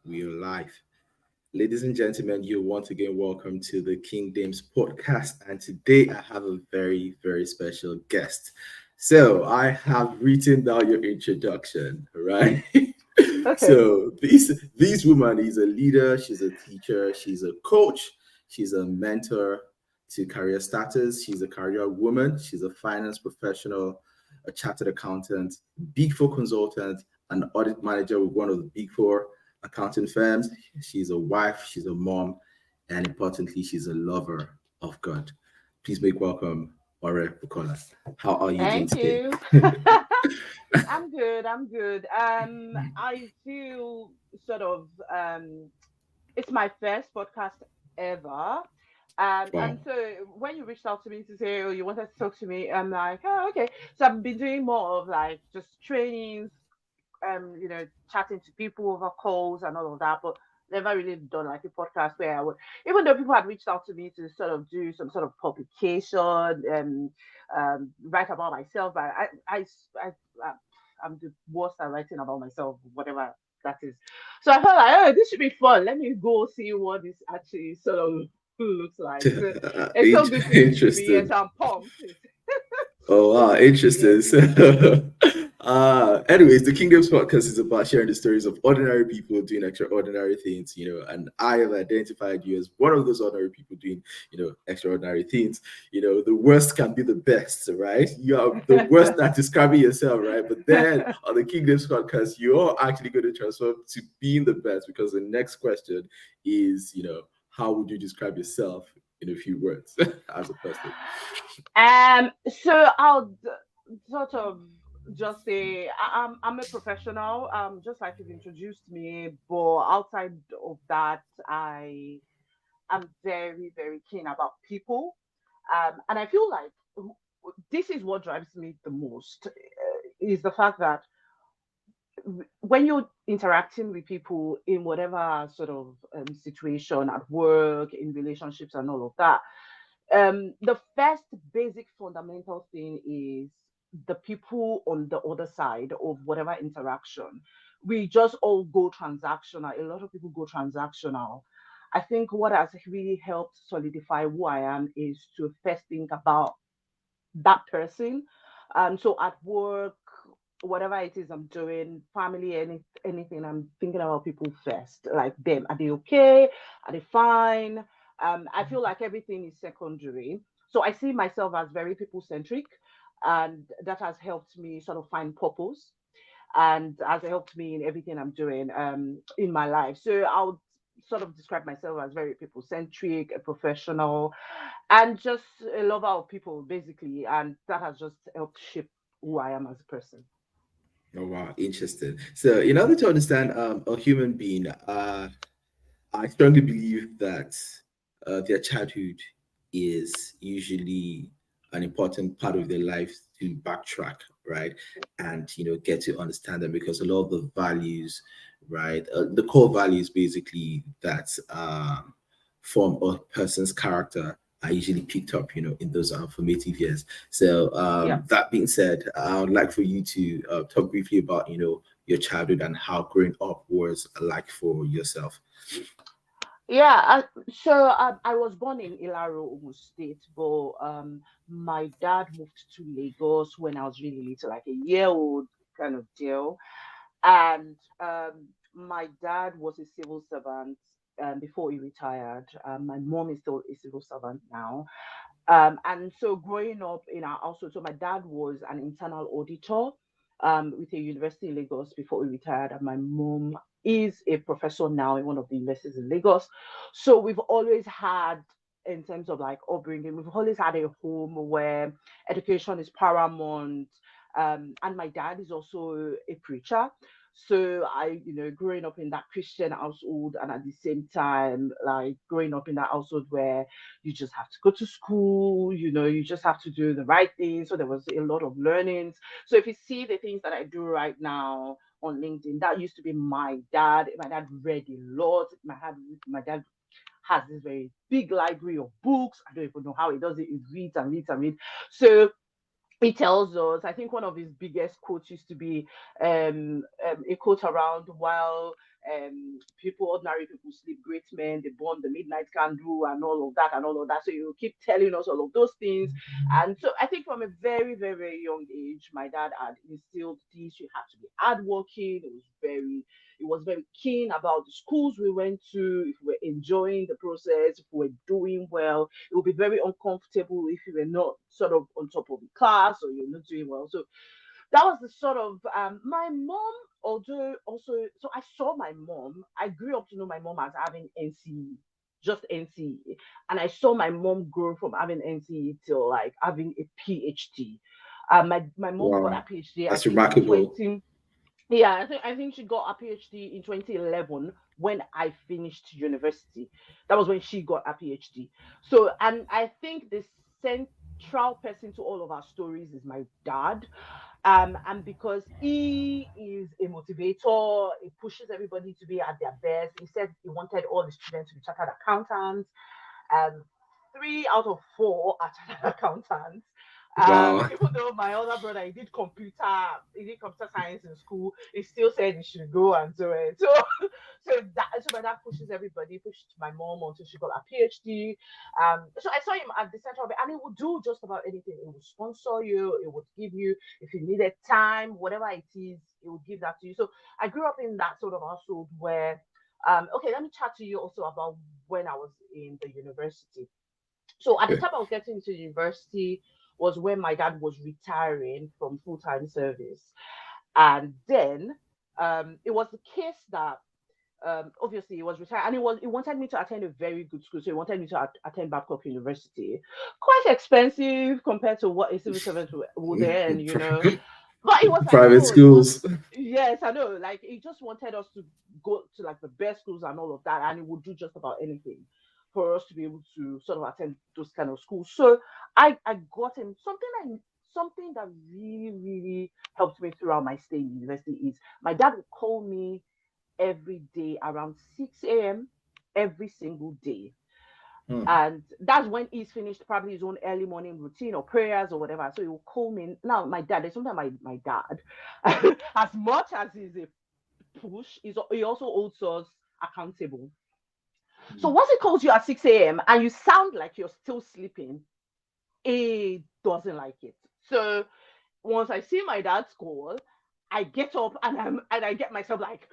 We are live. Ladies and gentlemen, you're once again welcome to the King Dems podcast. And today I have a very, very special guest. So I have written down your introduction, right? Okay. So this woman is a leader, she's a teacher, she's a coach, she's a mentor to career status, she's a career woman, she's a finance professional, a chartered accountant, big four consultant, an audit manager with one of the big four accounting firms. She's a wife, she's a mom, and importantly, she's a lover of God. Please make welcome Ore Bukola. How are you doing Thank today? you. I'm good. I'm good. I feel sort of it's my first podcast ever. And Wow. so when you reached out to me to say, oh, you wanted to talk to me, I'm like, oh, okay. So I've been doing more of like just trainings, chatting to people over calls and all of that, but never really done like a podcast where I would, even though people had reached out to me to sort of do some sort of publication and write about myself, but I I'm the worst at writing about myself, whatever that is. So I felt like, oh, this should be fun. Let me go see what this actually sort of looks like. So it's so good to be here. Interesting. So I'm pumped. Oh So wow, good to be here. interesting. So, anyways, the Kingdoms podcast is about sharing the stories of ordinary people doing extraordinary things, and I have identified you as one of those ordinary people doing, extraordinary things. The worst can be the best, right? You are the worst at describing yourself, right? But then on the Kingdoms podcast, you're actually going to transform to being the best because the next question is, how would you describe yourself in a few words as a person? So I'll sort of just say I'm a professional, just like you've introduced me, but outside of that, I am very, very keen about people. And I feel like this is what drives me the most is the fact that when you're interacting with people in whatever sort of situation at work, in relationships, and all of that, the first basic fundamental thing is the people on the other side of whatever interaction. We just all go transactional. A lot of people go transactional. I think what has really helped solidify who I am is to first think about that person. So at work, whatever it is I'm doing, family, anything, I'm thinking about people first. Like them, are they okay? Are they fine? I feel like everything is secondary. So I see myself as very people centric, and that has helped me sort of find purpose and has helped me in everything I'm doing in my life. So I would sort of describe myself as very people centric, a professional, and just a lover of people, basically. And that has just helped shape who I am as a person. Oh wow, interesting. So, in order to understand a human being, I strongly believe that their childhood is usually an important part of their life to backtrack, right? And get to understand them because a lot of the values, right, the core values basically that form a person's character are usually picked up, in those formative years. So Yeah. that being said, I would like for you to talk briefly about, your childhood and how growing up was like for yourself. Yeah, I was born in Ilaro, Ogun State, but my dad moved to Lagos when I was really little, like a year old kind of deal. And my dad was a civil servant before he retired. My mom is still a civil servant now. And so growing up in our household, so my dad was an internal auditor with a university in Lagos before he retired, and my mom is a professor now in one of the universities in Lagos. So we've always had, in terms of like upbringing, we've always had a home where education is paramount. And my dad is also a preacher. So growing up in that Christian household, and at the same time, like growing up in that household where you just have to go to school, you just have to do the right thing. So there was a lot of learnings. So if you see the things that I do right now on LinkedIn, that used to be my dad. My dad read a lot. My dad has this very big library of books. I don't even know how he does it. He reads and reads and reads. So he tells us, I think one of his biggest quotes used to be a quote around while people, ordinary people sleep, great men, they burn the midnight candle and all of that and all of that. So you keep telling us all of those things. And so I think from a very, very, very young age, my dad had instilled this. You have to be hardworking. It was very keen about the schools we went to, if we were enjoying the process, if we were doing well. It would be very uncomfortable if you were not sort of on top of the class or you're not doing well. So that was the sort of my mom, although also, so I saw my mom. I grew up to know my mom as having NCE, just NCE, and I saw my mom grow from having NCE till like having a PhD. My mom got Wow, a PhD, I that's think, in remarkable. 20. Yeah, I think she got a PhD in 2011 when I finished university. That was when she got a PhD. So, and I think the central person to all of our stories is my dad. And because he is a motivator, he pushes everybody to be at their best. He said he wanted all the students to be chartered accountants, and 3 out of 4 are chartered accountants. Wow. Even though my other brother he did computer science in school, he still said he should go and do it. So my dad pushes everybody, pushed my mom until she got a PhD. So I saw him at the center of it, and he would do just about anything. He would sponsor you, he would give you if you needed time, whatever it is, he would give that to you. So I grew up in that sort of household where okay, let me chat to you also about when I was in the university. So at the Okay. time I was getting into university was when my dad was retiring from full-time service. And then it was the case that obviously he was retired and he wanted me to attend a very good school. So he wanted me to attend Babcock University. Quite expensive compared to what a civil servant would earn, you know. But it was like, Private no, he wants, schools. yes, I know. Like, he just wanted us to go to like the best schools and all of that, and he would do just about anything for us to be able to sort of attend those kind of schools. So I got him something that really, really helped me throughout my stay in university is my dad would call me every day around 6 a.m. every single day. Hmm. And that's when he's finished probably his own early morning routine or prayers or whatever. So he will call me. Now, my dad, there's sometimes my dad, as much as he's a push, he also holds us accountable. So Hmm. once he calls you at 6 a.m. and you sound like you're still sleeping, he doesn't like it. So once I see my dad's call, I get up and I get myself like,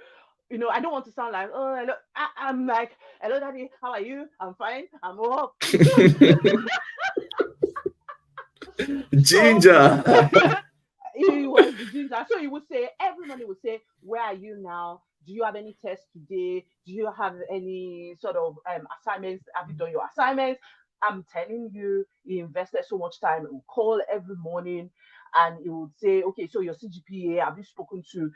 I don't want to sound like, oh, hello. I'm like, hello, daddy, how are you? I'm fine. I'm up. So Ginger. he was the ginger. So he would say, everybody would say, where are you now? Do you have any tests today? Do you have any sort of assignments? Have you done your assignments? I'm telling you, he invested so much time. He would call every morning and he would say, okay, so your CGPA, have you spoken to,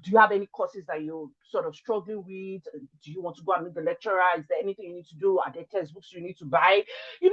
do you have any courses that you're sort of struggling with? Do you want to go and meet the lecturer? Is there anything you need to do? Are there textbooks you need to buy? It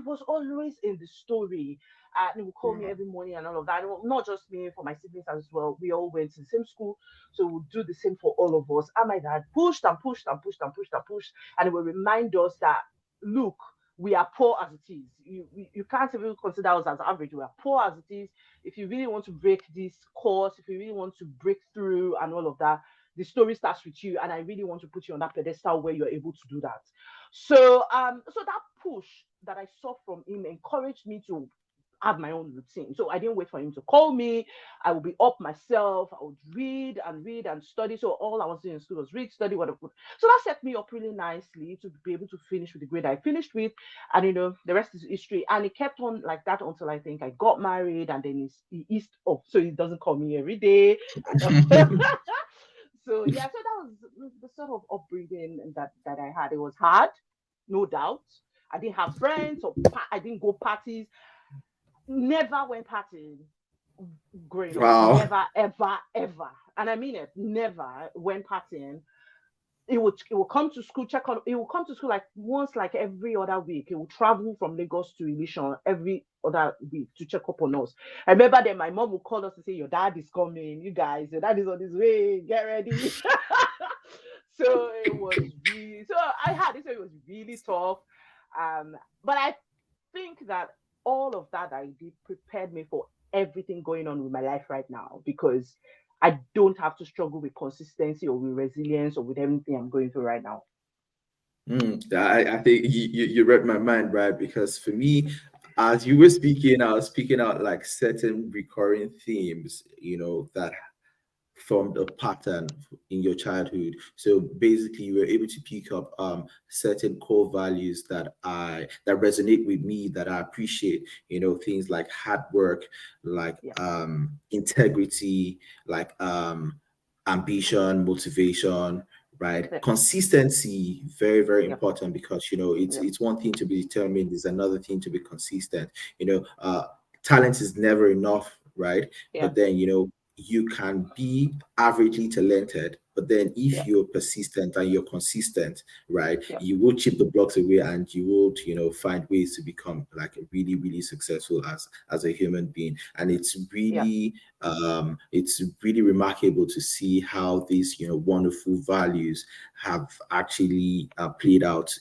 was always in the story. And he would call me Wow. every morning and all of that. And not just me, for my siblings as well. We all went to the same school, so we'll do the same for all of us. And my dad pushed and pushed and pushed and pushed and pushed, and he will remind us that look, we are poor as it is. You can't even consider us as average. We are poor as it is. If you really want to break this course, if you really want to break through and all of that, the story starts with you. And I really want to put you on that pedestal where you're able to do that. So that push that I saw from him encouraged me to have my own routine. So I didn't wait for him to call me. I would be up myself. I would read and study. So all I was doing in school was read, study, what I could. So that set me up really nicely to be able to finish with the grade I finished with. And the rest is history. And it kept on like that until I think I got married and then he eased up. So he doesn't call me every day. So yeah, so that was the sort of upbringing that I had. It was hard, no doubt. I didn't have friends or I didn't go parties. Never went partying growing up. Wow. Never, ever, ever. And I mean it. Never went partying. It would come to school, check on it will come to school like once like every other week. It will travel from Lagos to Ilishan every other week to check up on us. I remember then my mom would call us and say, your dad is coming, you guys, your dad is on his way, get ready. So it was really so I had this, so it was really tough. But I think that all of that I did prepared me for everything going on with my life right now because I don't have to struggle with consistency or with resilience or with everything I'm going through right now. I think you read my mind, right? Because for me, as you were speaking, I was speaking out like certain recurring themes, that formed a pattern in your childhood. So basically, you were able to pick up certain core values that resonate with me, that I appreciate. Things like hard work, like Yeah, integrity, like ambition, motivation, right? yeah, Consistency, very, very yeah, important, because it's one thing to be determined, it's another thing to be consistent. Talent is never enough, right? yeah, But then you can be averagely talented, but then if yeah, you're persistent and you're consistent, right, yeah, you will chip the blocks away, and you will find ways to become like really, really successful as a human being. And yeah, it's really remarkable to see how these wonderful values have actually played out,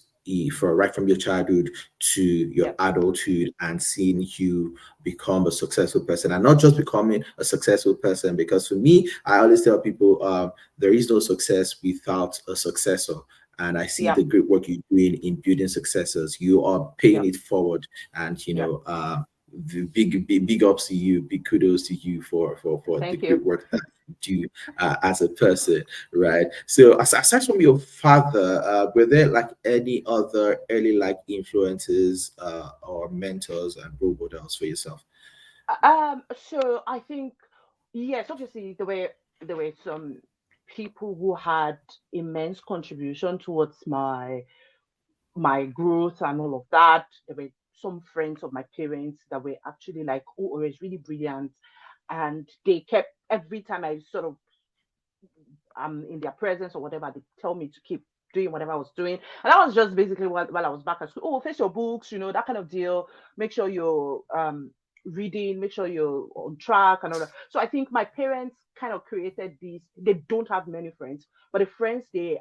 for right from your childhood to your yeah, adulthood, and seeing you become a successful person, and not just becoming a successful person. Because for me, I always tell people, there is no success without a successor. And I see yeah, the great work you're doing in building successors. You are paying yeah, it forward, and yeah. the big ups to you, big kudos to you for the Thank you. great work that you do as a person, right? So aside from your father, were there like any other early like influences, or mentors and role models for yourself? So I think yes, obviously there were some people who had immense contribution towards my growth and all of that. There were some friends of my parents that were actually like, oh, always really brilliant, and they kept every time I sort of in their presence or whatever, they tell me to keep doing whatever I was doing. And that was just basically while I was back at school. Oh, face your books, that kind of deal. Make sure you're reading, make sure you're on track and all that. So I think my parents kind of created these. They don't have many friends, but the friends they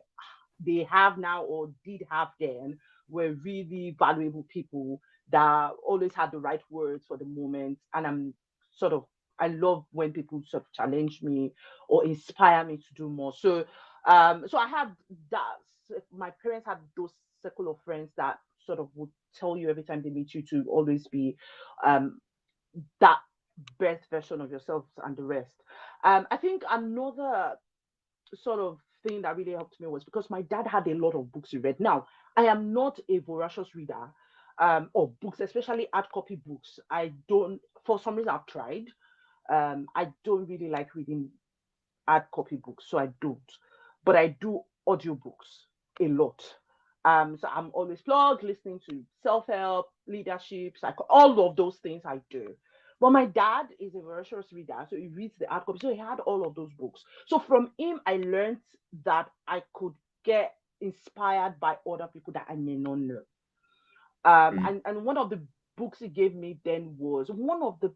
have now or did have then were really valuable people that always had the right words for the moment. And sort of I love when people sort of challenge me or inspire me to do more. So I had that. My parents had those circle of friends that sort of would tell you every time they meet you to always be um that best version of yourself and the rest. I think another sort of thing that really helped me was because my dad had a lot of books he read. Now, I am not a voracious reader of books, especially hard copy books. I don't, for some reason, I've tried. I don't really like reading hard copy books, so I don't. But I do audiobooks a lot. So I'm always plugged, listening to self-help, leadership, all of those things I do. But my dad is a voracious reader, so he reads the hard copy. So he had all of those books. So from him, I learned that I could get inspired by other people that I may not know. And one of the books he gave me then was one of the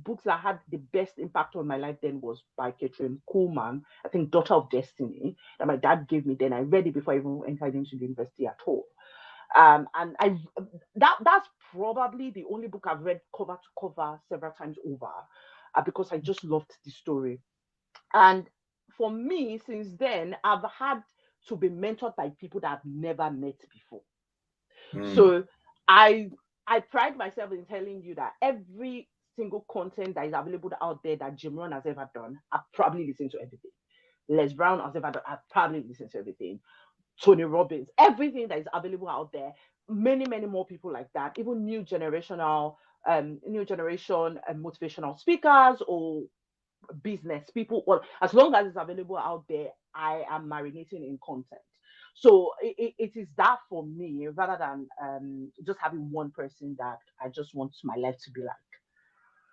books that had the best impact on my life then was by Catherine Kuhlman, I think Daughter of Destiny, that my dad gave me then. I read it before I even entered into the university at all. And that's probably the only book I've read cover to cover several times over, because I just loved the story. And for me, since then, I've had to be mentored by people that I've never met before. Mm, So I I pride myself in telling you that every single content that is available out there that Jim Rohn has ever done, I've probably listened to everything. Les Brown has ever done, I've probably listened to everything. Tony Robbins, everything that is available out there. Many, many more people like that. Even new generation motivational speakers or business people. Well, as long as it's available out there, I am marinating in content. So it is that for me rather than just having one person that I just want my life to be like.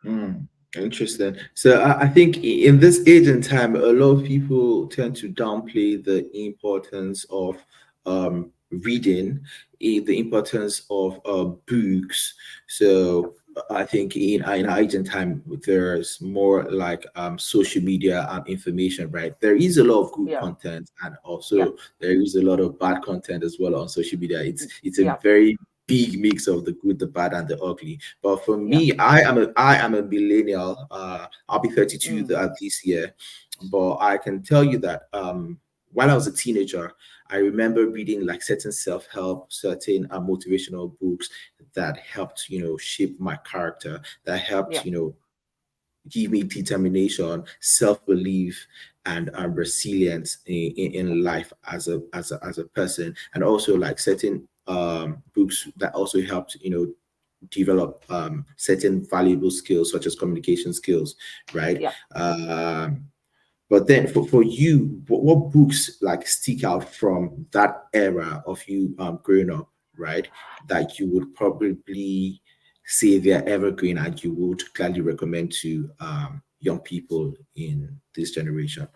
mm. Interesting. So I think in this age and time, a lot of people tend to downplay the importance of reading, the importance of books. So I think in our age and time, there's more like social media and information, right? There is a lot of good Yeah, content, and yeah, also there is a lot of bad content as well on social media. It's a yeah, very big mix of the good, the bad, and the ugly. But for yeah. me, I am a millennial. I'll be 32 Mm, this year. but I can tell you that while I was a teenager, I remember reading like certain self-help, certain motivational books that helped, shape my character, that helped, Yeah. give me determination, self-belief, and resilience in life as a person, and also like certain books that also helped, develop certain valuable skills such as communication skills, right? Yeah. But then for you, what books like stick out from that era of you growing up, right? That you would probably say they're evergreen and you would gladly recommend to young people in this generation.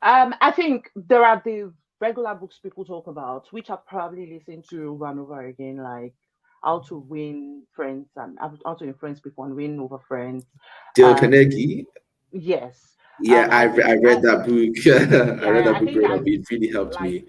I think there are the regular books people talk about, which I've probably listened to over and over again, like How to Win Friends and How to Influence People and Win Over Friends. Dale Um, Carnegie. yes. Yeah, I I think read that book. I read yeah, that I book think growing up. I've It really helped like me.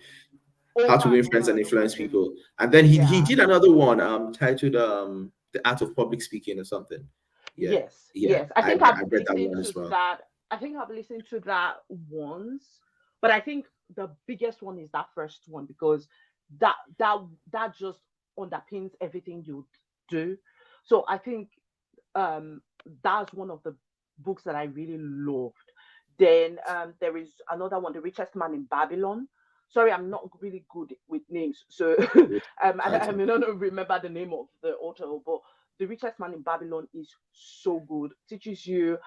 How over to Win and Friends over and and over Influence again. People. And then he Yeah. did another one titled The Art of Public Speaking or something. Yeah, Yes, yeah. yes. I I think I've I read that listened one as to well. that. I think I've listened to that once, but I think the biggest one is that first one because that that that just underpins everything you do. So I think um that's one of the books that I really loved. Then there is another one, The Richest Man in Babylon. Sorry, I'm not really good with names, so I Title. may not remember the name of the author, but The Richest Man in Babylon is so good. Teaches you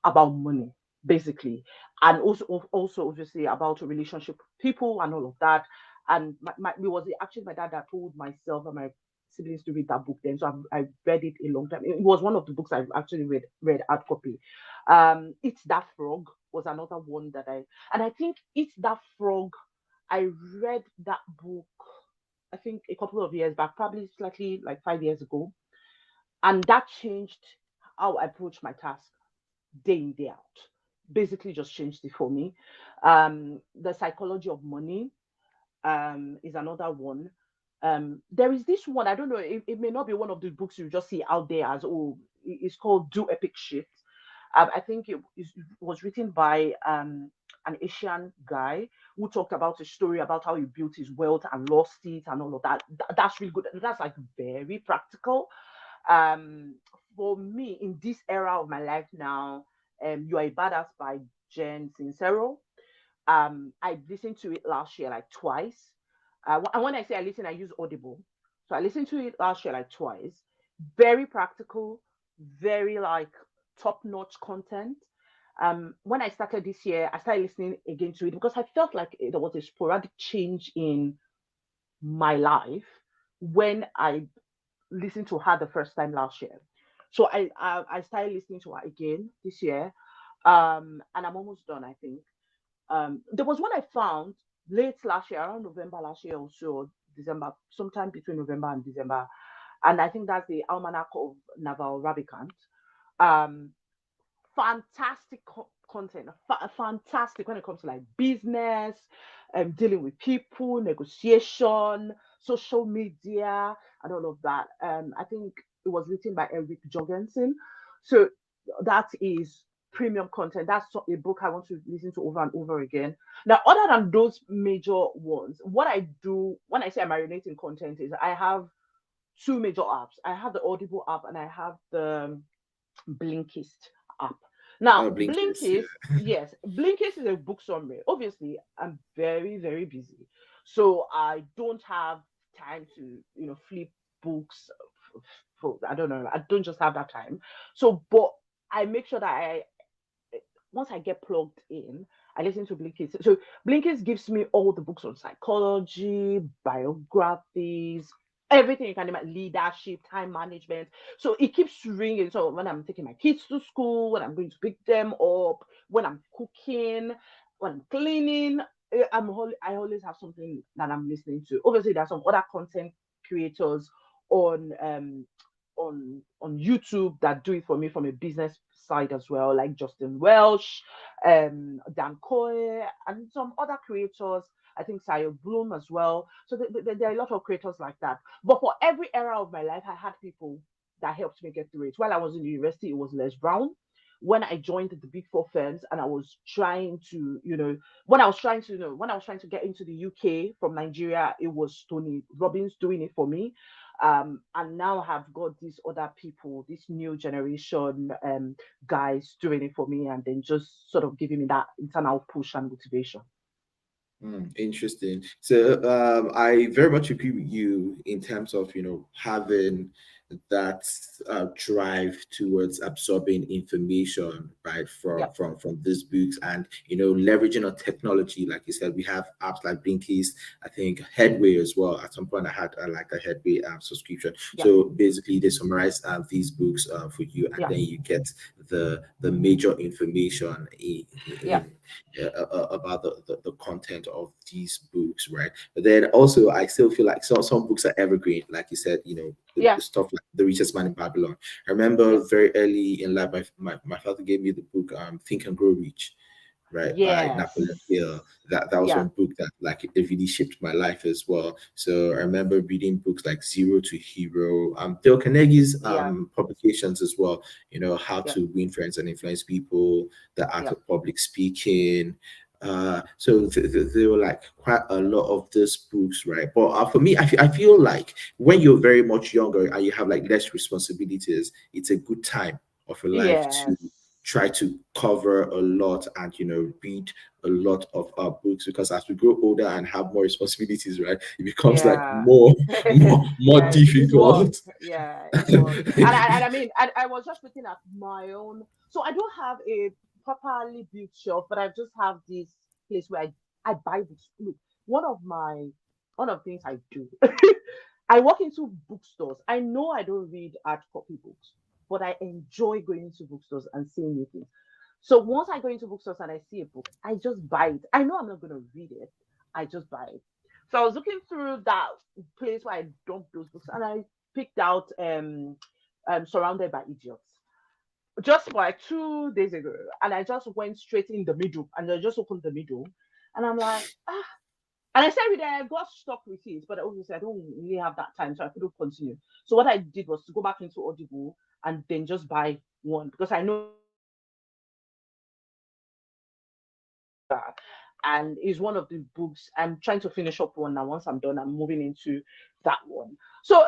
about money, basically, and also obviously about a relationship with people and all of that. And it was actually my dad that told myself and my siblings to read that book then. So I read it a long time. It was one of the books I actually read hard copy. It's That Frog was another one that and I think It's That Frog. I read that book I think a couple of years back, probably slightly like 5 years ago, and that changed how I approach my task day in day out. Basically, just changed it for me. The Psychology of Money is another one. There is this one, I don't know, it may not be one of the books you just see out there as, oh, it's called Do Epic Shit. I think it was written by an Asian guy who talked about a story about how he built his wealth and lost it and all of that. That's really good. That's like very practical. Um, for me, in this era of my life now, You Are a Badass by Jen Sincero. I listened to it last year like twice. And when I say I listen, I use Audible. So I listened to it last year like twice. Very practical, very like top-notch content. When I started this year, I started listening again to it because I felt like there was a sporadic change in my life when I listened to her the first time last year. So I started listening to her again this year, and I'm almost done. I think there was one I found late last year, around November last year or so, December, sometime between November and December, and I think that's the Almanac of Naval Ravikant. Um, fantastic content, fantastic when it comes to like business, dealing with people, negotiation, social media, and all of that. I think it was written by Eric Jorgensen. So that is premium content. That's a book I want to listen to over and over again. Now, other than those major ones, what I do when I say I marinate in content is I have two major apps. I have the Audible app and I have the Blinkist app. Now, Oh, Blinkist. Blinkist, yes, Blinkist is a book summary. Obviously, I'm very, very busy. So I don't have time to, flip books for, I don't know, I don't just have that time. So, but I make sure that once I get plugged in, I listen to Blinkist. So Blinkist gives me all the books on psychology, biographies, everything you can imagine, leadership, time management. So it keeps ringing. So when I'm taking my kids to school, when I'm going to pick them up, when I'm cooking, when I'm cleaning, I always have something that I'm listening to. Obviously, there are some other content creators on on YouTube that do it for me from a business side as well, like Justin Welsh, Dan Coy, and some other creators. I think Sayo Bloom as well. So there are a lot of creators like that. But for every era of my life, I had people that helped me get through it. While I was in the university, it was Les Brown. when I joined the big four firms and I was trying to, when I was trying to, when I was trying to get into the UK from Nigeria, it was Tony Robbins doing it for me. And now I have got these other people, this new generation guys doing it for me, and then just sort of giving me that internal push and motivation. Interesting. So I very much agree with you in terms of having that drive towards absorbing information right from Yep, these books, and leveraging on technology. Like you said, we have apps like Blinkist. I think Headway as well. At some point, I had like a Headway subscription. yep, So basically, they summarize these books for you, and yep, then you get the major information yep, about the content of these books, right? But then also, I still feel like some books are evergreen, like you said, yeah, the stuff like The Richest Man in Babylon. I remember yeah, very early in life, my father gave me the book Think and Grow Rich, right, by yes, Napoleon Hill. That was yeah, one book that like it really shaped my life as well. So I remember reading books like Zero to Hero, Dale Carnegie's yeah, publications as well. How yeah, to Win Friends and Influence People, The Art yeah, of Public Speaking. So there were like quite a lot of these books, right? But for me, I feel like when you're very much younger and you have like less responsibilities, it's a good time of your life to yes, try to cover a lot and read a lot of books, because as we grow older and have more responsibilities, right, it becomes like yeah. more Yeah, it is work. difficult. Yeah, it's work. And I mean, I was just looking at my own. So I don't have a properly built shelf, but I just have this place where I buy books. Look, one of my one of the things I do, I walk into bookstores. I know I don't read hard copy books, but I enjoy going into bookstores and seeing new things. So once I go into bookstores and I see a book, I just buy it. I know I'm not going to read it. I just buy it. So I was looking through that place where I dumped those books, and I picked out Surrounded by Idiots just for like 2 days ago, and I just went straight in the middle, and I just opened the middle, and I'm like, ah. And I said with it, I got stuck with it, but obviously I don't really have that time, so I couldn't continue. So what I did was to go back into Audible and then just buy one, because I know that, and is one of the books I'm trying to finish up one now. Once I'm done, I'm moving into that one. So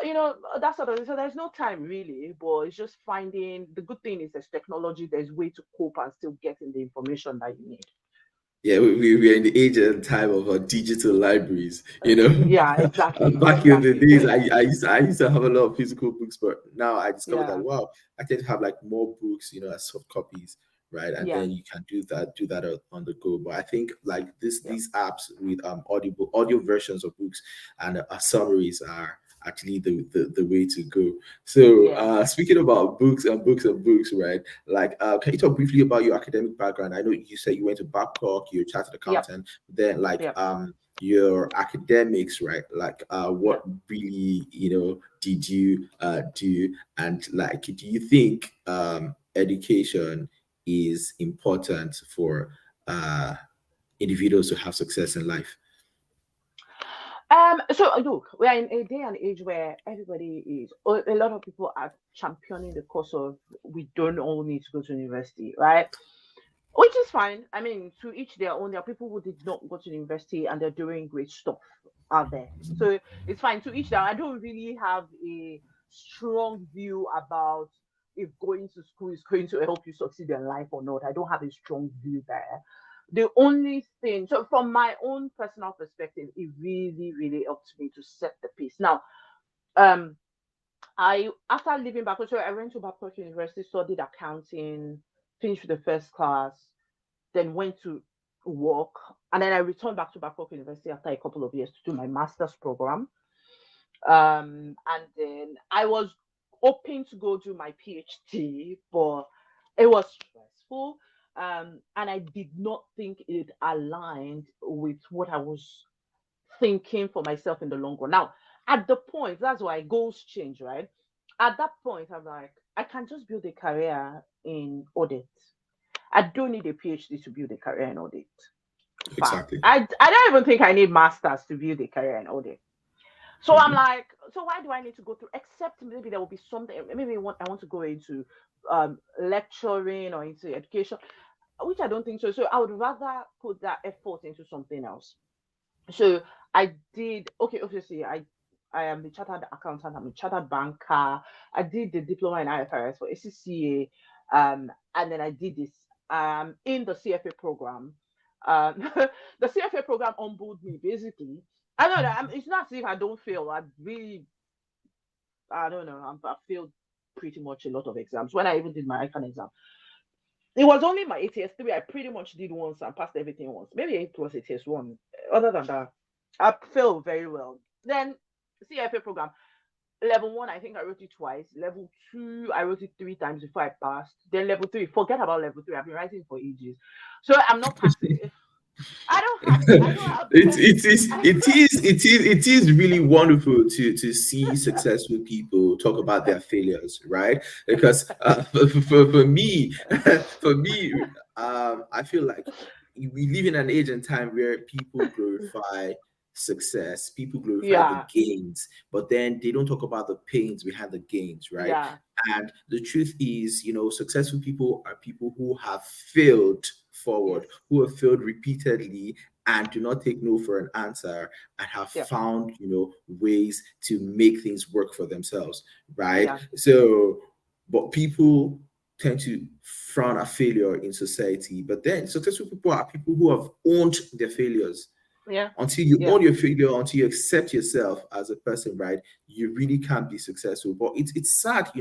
that's sort of, so there's no time really, but it's just finding the good thing is there's technology, there's way to cope and still getting the information that you need. Yeah, we're in the age and time of digital libraries, Yeah, exactly, Back in the exactly. days, I used to have a lot of physical books, but now I discovered that Yeah, wow, I tend to have like more books, as soft copies, right? And yeah, then you can do that on the go. But I think like yeah, these apps with audio versions of books and summaries are actually the way to go. So yeah, speaking about books and books and books, right? Like, can you talk briefly about your academic background? I know you said you went to Babcock, you're a chartered yep, accountant, then like yep, your academics, right? Like, what yep. really, did you do? And like, do you think education is important for individuals to have success in life? So look, we are in a day and age where everybody is, a lot of people are championing the cause of we don't all need to go to university, right? Which is fine. I mean, to each their own. There are people who did not go to university and they're doing great stuff out there. So it's fine. To each their. I don't really have a strong view about if going to school is going to help you succeed in life or not. I don't have a strong view there. The only thing, so from my own personal perspective, it really, really helped me to set the pace. Now, um, I after leaving Babcock, so I went to Babcock University, studied accounting, finished with the first class, then went to work, and then I returned back to Babcock University after a couple of years to do my master's program. And then I was hoping to go do my PhD, but it was stressful. And I did not think it aligned with what I was thinking for myself in the long run. Now, at the point, that's why goals change, right? At that point, I'm like, I can just build a career in audit. I don't need a PhD to build a career in audit. Fine. Exactly. I don't even think I need masters to build a career in audit. So I'm Mhm. like, so why do I need to go through? Except maybe there will be something. Maybe I want to go into lecturing or into education, which I don't think so. So I would rather put that effort into something else. So I did okay. Obviously, I am a chartered accountant. I'm a chartered banker. I did the diploma in IFRS for ACCA, and then I did this in the CFA program. Um, the CFA program humbled me basically. I don't know. It's not as if I don't fail. I don't know. I failed pretty much a lot of exams. When I even did my icon exam, it was only my ATS three I pretty much did once and passed everything once. Maybe it was ATS one. Other than that, I failed very well. Then CFA program. Level one, I think I wrote it twice. Level two, I wrote it three times before I passed. Then level three, forget about level three. I've been writing for ages. So I'm not passive. I don't have the I don't have it, the it is I it is it is it is really wonderful to see successful people talk about their failures, right? Because for me for me I feel like we live in an age and time where people glorify success, people glorify the yeah, gains, but then they don't talk about the pains behind the gains, right? yeah, And the truth is, successful people are people who have failed yes, forward, who have failed repeatedly and do not take no for an answer and have yeah, found, ways to make things work for themselves, right? yeah, So, but people tend to frown at failure in society, but then successful people are people who have owned their failures. yeah, Until you yeah, own your failure, until you accept yourself as a person, right, you really can't be successful. But it's sad,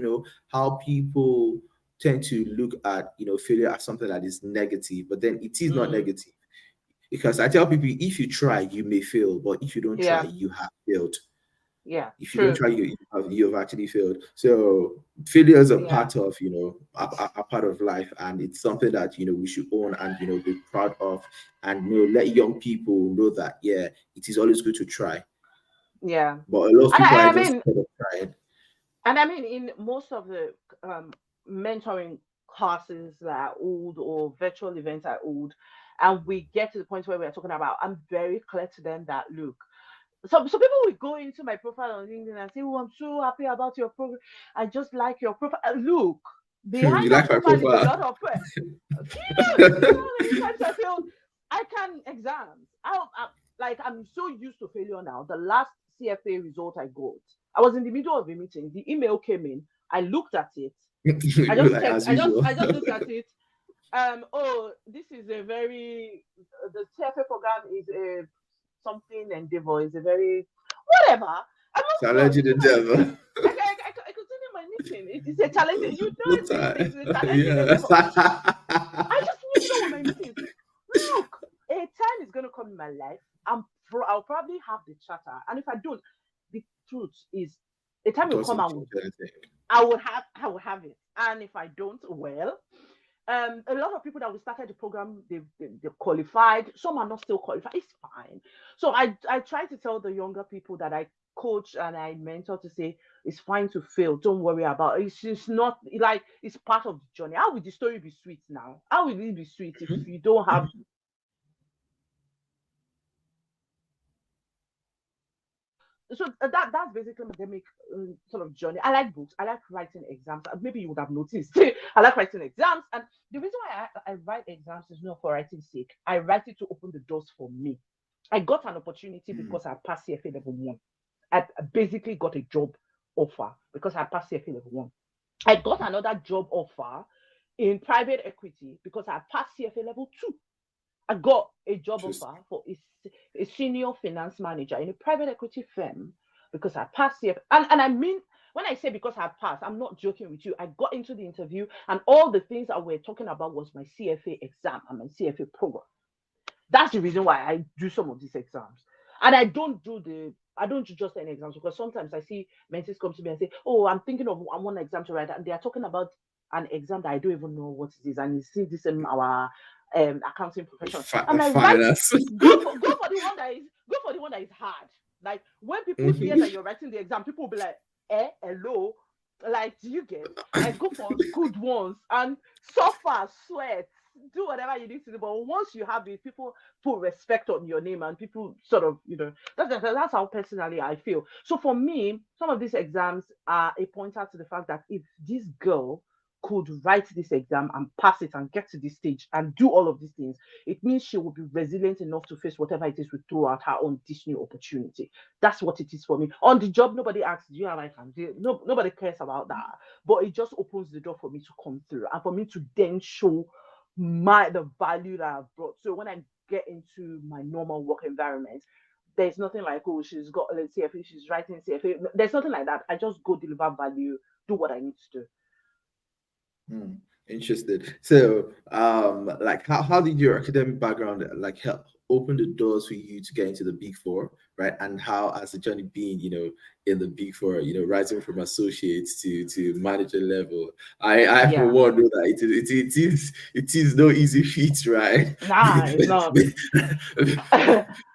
how people tend to look at failure as something that is negative, but then it is not mm, negative. Because I tell people, if you try, you may fail, but if you don't try, yeah, you have failed. yeah, If you don't true, try, you have actually failed. So failures are yeah, part of a part of life, and it's something that we should own and be proud of, and let young people know that it is always good to try. yeah. But a lot of And people are I just mean, scared of trying. in most of the um, mentoring classes that are old or virtual events are old, and we get to the point where we're talking about, I'm very clear to them that look, so people will go into my profile on LinkedIn and say, "Oh, I'm so happy about your profile. I just like your profile." Look, behind You that like my profile is a profile? lot of. Do you know how many times I failed? I can exams. I'm so used to failure now. The last CFA result I got, I was in the middle of a meeting. The email came in. I looked at it. I You just like checked. as usual. I just looked at it. Oh, this is a very the CFA program is a something endeavor is a very whatever. I moved on Challenge into the my meeting. devil. I continue my meeting. It's a challenging. You know, Full these time. days it's a challenging Yeah. endeavor. I just moved on with my meetings. Look, a time is gonna come in my life. I'll probably have the charter, and if I don't, the truth is, a It time will come. doesn't change anything. I will have it, and if I don't, well, a lot of people that we started the program, they qualified. Some are not still qualified. It's fine. So I try to tell the younger people that I coach and I mentor to say it's fine to fail. Don't worry about it. It's just not like it's part of the journey. How will the story be sweet now? How will it be sweet if Mhm. you don't have Mhm. so that's basically my academic sort of journey. I like books. I like writing exams. Maybe you would have noticed. I like writing exams, and the reason why I write exams is not for writing's sake. I write it to open the doors for me. I got an opportunity because I passed CFA level one. I basically got a job offer because I passed CFA level one. I got another job offer in private equity because I passed CFA level two. I got a job Just offer for a senior finance manager in a private equity firm because I passed CFA. And I mean, when I say because I passed, I'm not joking with you. I got into the interview and all the things that we're talking about was my CFA exam and my CFA program. That's the reason why I do some of these exams. And I don't do just any exams because sometimes I see mentees come to me and say, "Oh, I'm thinking of one exam to write," and they are talking about an exam that I don't even know what it is, and you see this in our accounting profession. I'm like, write, finance. go for the one that is hard. Like when people hear that Mhm. you're writing the exam, people will be like, hello, like do you get? Like go for good ones and suffer, sweat, do whatever you need to do. But once you have it, people put respect on your name and people sort of, that's how personally I feel. So for me, some of these exams are a pointer to the fact that if this girl could write this exam and pass it and get to this stage and do all of these things, it means she will be resilient enough to face whatever it is we throw at her on this new opportunity. That's what it is for me. On the job, nobody asks, do you have I can do? No, nobody cares about that. But it just opens the door for me to come through and for me to then show the value that I've brought. So when I get into my normal work environment, there's nothing like, oh, she's got let's CFA, she's writing CFA. There's nothing like that. I just go deliver value, do what I need to do. Hmm, interested. So, like, how did your academic background like help open the doors for you to get into the Big Four, right? And how has the journey been, in the Big Four, rising from associates to manager level? I for Yeah. one know that it is no easy feat, right? Nah, it's not. being,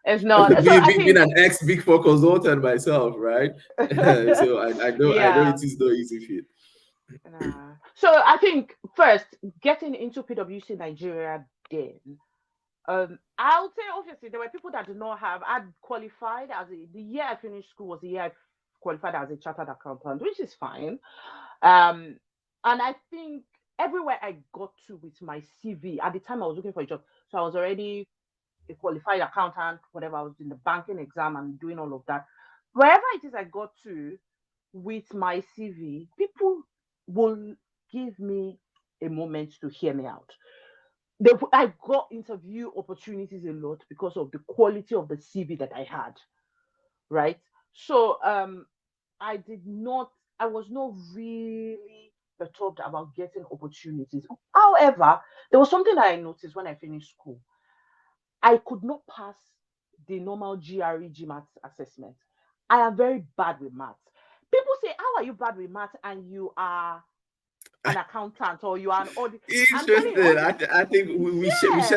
It's not. So I being think, an ex Big Four consultant myself, right? So I know yeah. it is no easy feat. Nah. So I think first getting into PwC Nigeria then. I'll say obviously there were people that did not have. I'd qualified as the year I finished school was the year I qualified as a chartered accountant, which is fine. Um, and I think everywhere I got to with my CV at the time I was looking for a job, so I was already a qualified accountant, whatever. I was in the banking exam and doing all of that. Wherever it is I got to with my CV, people will give me a moment to hear me out. I got interview opportunities a lot because of the quality of the CV that I had, right? So I did not, I was not really perturbed about getting opportunities. However, there was something that I noticed when I finished school. I could not pass the normal GRE GMAT assessment. I am very bad with maths. People say, how are you bad with maths and you are an accountant or you are an audit? I'm telling you, Interesting. I think we yes,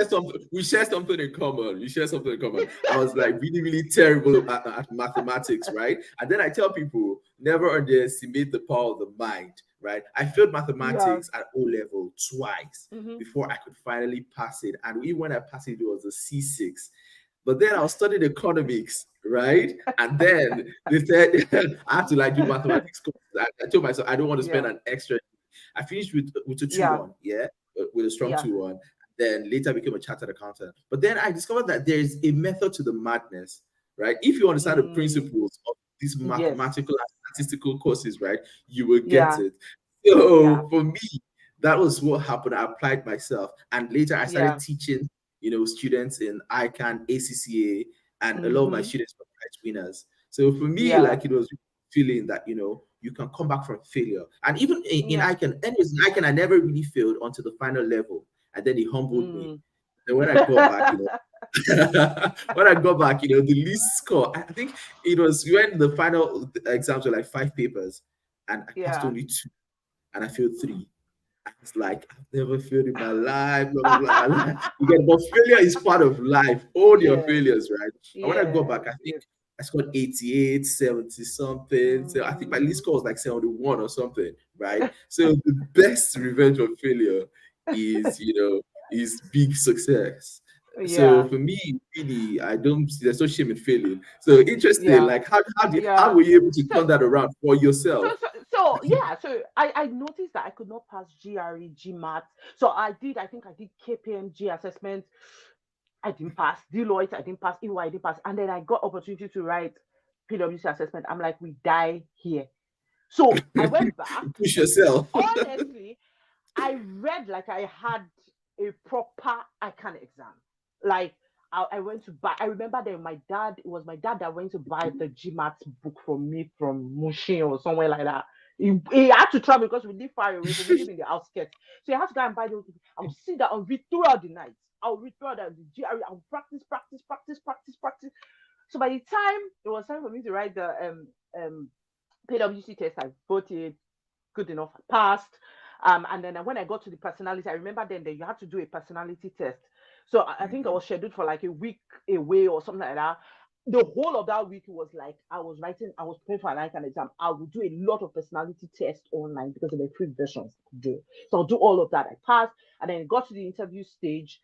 share something in common. We share something in common. I was like really really terrible at mathematics, right? And then I tell people never underestimate the power of the mind, right? I failed yeah. mathematics at O level twice Hmm. before I could finally pass it, and even when I passed it, it was a C6. But then I was studying economics, right? And then they said I have to like do mathematics courses. I told myself I don't want to spend Yeah, an extra. I finished with a two yeah, one, yeah, with a strong yeah. 2-1. Then later became a chartered accountant. But then I discovered that there is a method to the madness, right? If you understand the Mm, principles of these yes, mathematical and statistical courses, right, you will get yeah, it. yeah, So for me, that was what happened. I applied myself, and later I started yeah. teaching, students in ICANN, ACCA, and a lot of my Hmm. students were prize winners. So for me, Yeah, like it was feeling that you can come back from failure. And even in yeah. ICANN, anyways, in ICANN, I never really failed onto the final level, and then he humbled me. Mm. Then when I got back, when I got back, the least score, I think it was when the final exams were like 5 papers, and I passed Yeah. only 2, and I failed 3. It's like I've never failed in my life, blah blah blah. You get, but failure is part of life. All your Yes, failures, right? And when I got back, yes, I think yes. I scored 88, 70 something. So I think my least Mm, score was like 71 or something, right? So the best revenge of failure is, is big success. So yeah, for me, really, I don't. There's no shame in failing. So interesting. yeah, Like, how yeah. were you able to So, turn that around for so, yourself? so, so, yeah. So I noticed that I could not pass GRE, GMAT. So I think I did KPMG assessment. I didn't pass. Deloitte, I didn't pass. EY, I didn't pass. And then I got opportunity to write PwC assessment. I'm like, we die here. So I went back. Push yourself. Honestly, I read like I had a proper ICANN exam. Like I went to buy. I remember that my dad. It was my dad that went to buy the GMAT book from me from Mushin or somewhere like that. He had to travel because we live far away, but we live in the outskirts. So he had to go and buy those. I would sit down and read throughout the night. I'll read throughout the GRE. I'll practice, practice, practice, practice, practice. So by the time it was time for me to write the PwC test, I wrote it good enough. I passed. And then when I got to the personality, I remember then that you had to do a personality test. So I think I was scheduled for like a week away or something like that. The whole of that week was like I was preparing for an icon exam. I would do a lot of personality tests online because there were free versions to do. So I'll do all of that. I passed, and then it got to the interview stage.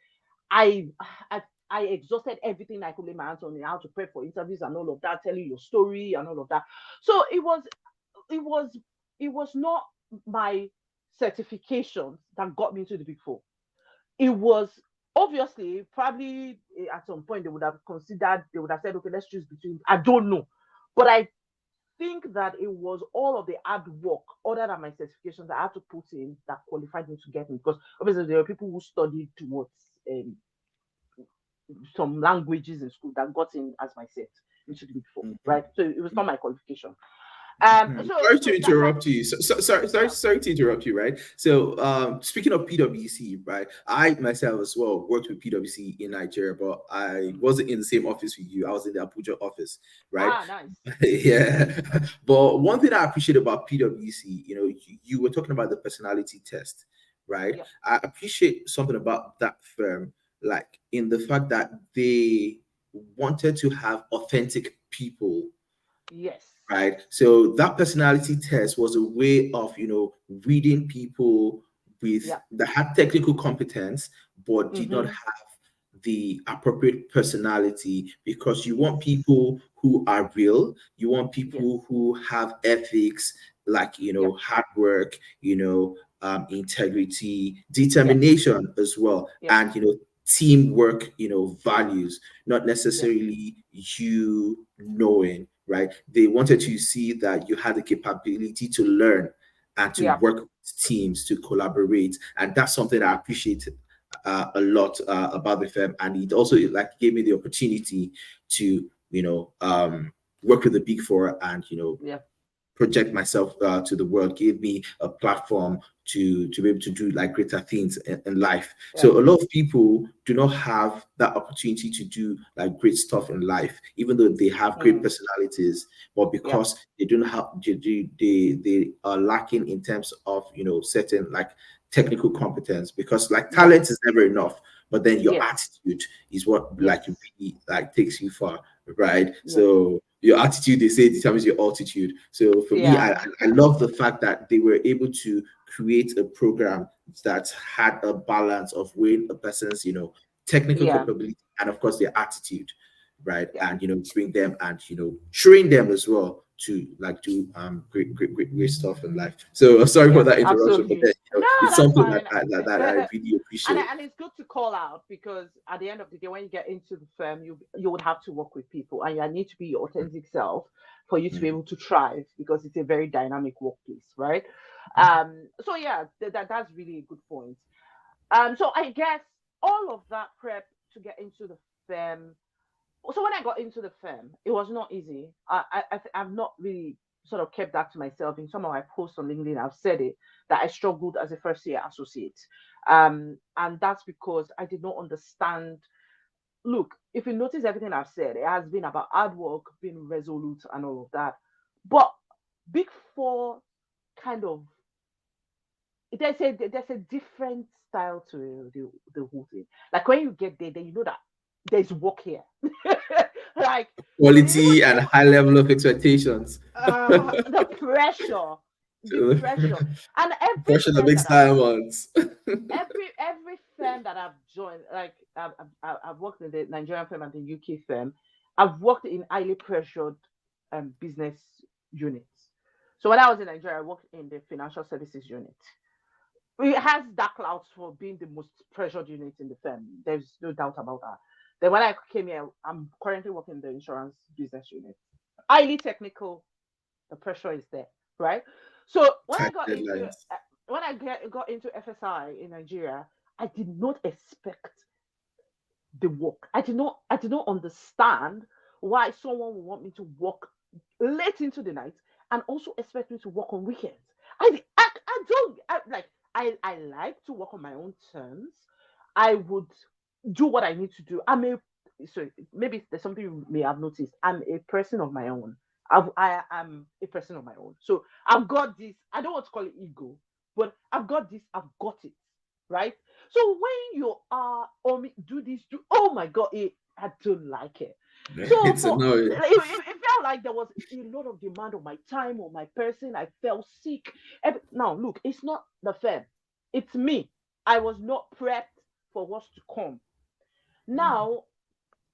I I I exhausted everything I could lay my hands on, how to prep for interviews and all of that, telling your story and all of that. So it was it was not my certifications that got me into the Big Four. It was obviously probably at some point they would have considered, they would have said, okay, let's choose between. I don't know, but I think that it was all of the hard work, other than my certifications, I had to put in that qualified me to get me. Because obviously there were people who studied towards some languages in school that got in as my set into the Big Four, right? So it was not my qualification. Sorry So to that interrupt you. yeah. Sorry to interrupt you, right? So, speaking of PwC, right? I myself as well worked with PwC in Nigeria, but I wasn't in the same office with you. I was in the Abuja office, right? Ah, nice. Yeah. But one thing I appreciate about PwC, you were talking about the personality test, right? Yep. I appreciate something about that firm, like in the fact that they wanted to have authentic people, Yes. right? So that personality test was a way of, reading people with Yep. that had technical competence but did not Mm-hmm. have the appropriate personality, because you want Yes. people who are real, you want Yes. people who have ethics, like, Yep. hard work, integrity, Yep. determination as well, Yep. and teamwork, values, not Yep. necessarily you knowing, right? They wanted to see that you had the capability to learn and to Yep. work with teams, to collaborate. And that's something I appreciate a lot about the firm. And it also like gave me the opportunity to, work with the Big Four and, Yep. project myself to the world, gave me a platform to be able to do like greater things in life. Yep. So a lot of people do not have that opportunity to do like great stuff in life, even though they have great Mm. personalities, but Yep. because they don't have they are lacking in terms of certain like technical competence, because like Yep. talent is never enough, but then your Yes. attitude is what Yes. like really like takes you far, right? Yes. So your attitude, they say, determines your altitude. So for me, I, Yeah. I love the fact that they were able to create a program that had a balance of weighing a person's, technical Yeah. capability and of course their attitude, right? Yeah. And bring them and train them as well to like do great stuff in life. So sorry for Yeah. that interruption, but Absolutely. then, No, it's that's something fine. that I really and appreciate. and it's good to call out because at the end of the day, when you get into the firm, you would have to work with people, and you need to be your authentic self for you to be Mhm. able to thrive because it's a very dynamic workplace, right? So yeah, that's really a good point. So I guess all of that prep to get into the firm. So when I got into the firm, it was not easy. I've not really sort of kept that to myself. In some of my posts on LinkedIn, I've said it that I struggled as a first year associate, and that's because I did not understand. Look, if you notice everything I've said, it has been about hard work, being resolute, and all of that. But Big Four kind of there's a different style to the whole thing. Like when you get there, then you know that there's work here. Like Quality and high level of expectations. the pressure, the pressure, and every Pressure that firm makes that I've diamonds. every firm that I've joined, like I've worked in the Nigerian firm and the UK firm, I've worked in highly pressured business units. So when I was in Nigeria, I worked in the financial services unit. It has dark clouds for being the most pressured unit in the firm. There's no doubt about that. Then when I came here, I'm currently working in the insurance business unit. Highly technical, the pressure is there, right? So Tight deadlines. when got into FSI in Nigeria, I did not expect the work. I did not understand why someone would want me to work late into the night and also expect me to work on weekends. I don't like I like to work on my own terms. I would do what I need to do. So maybe there's something you may have noticed. I'm a person of my own. I am a person of my own. So I've got this. I don't want to call it ego, but I've got this. I've got it, right? So when you are do this, do oh my god, I don't like it. So It's for annoying. it felt like there was a lot of demand on my time, on my person. I felt sick. Now look, it's not the firm, it's me. I was not prepped for what's to come. Now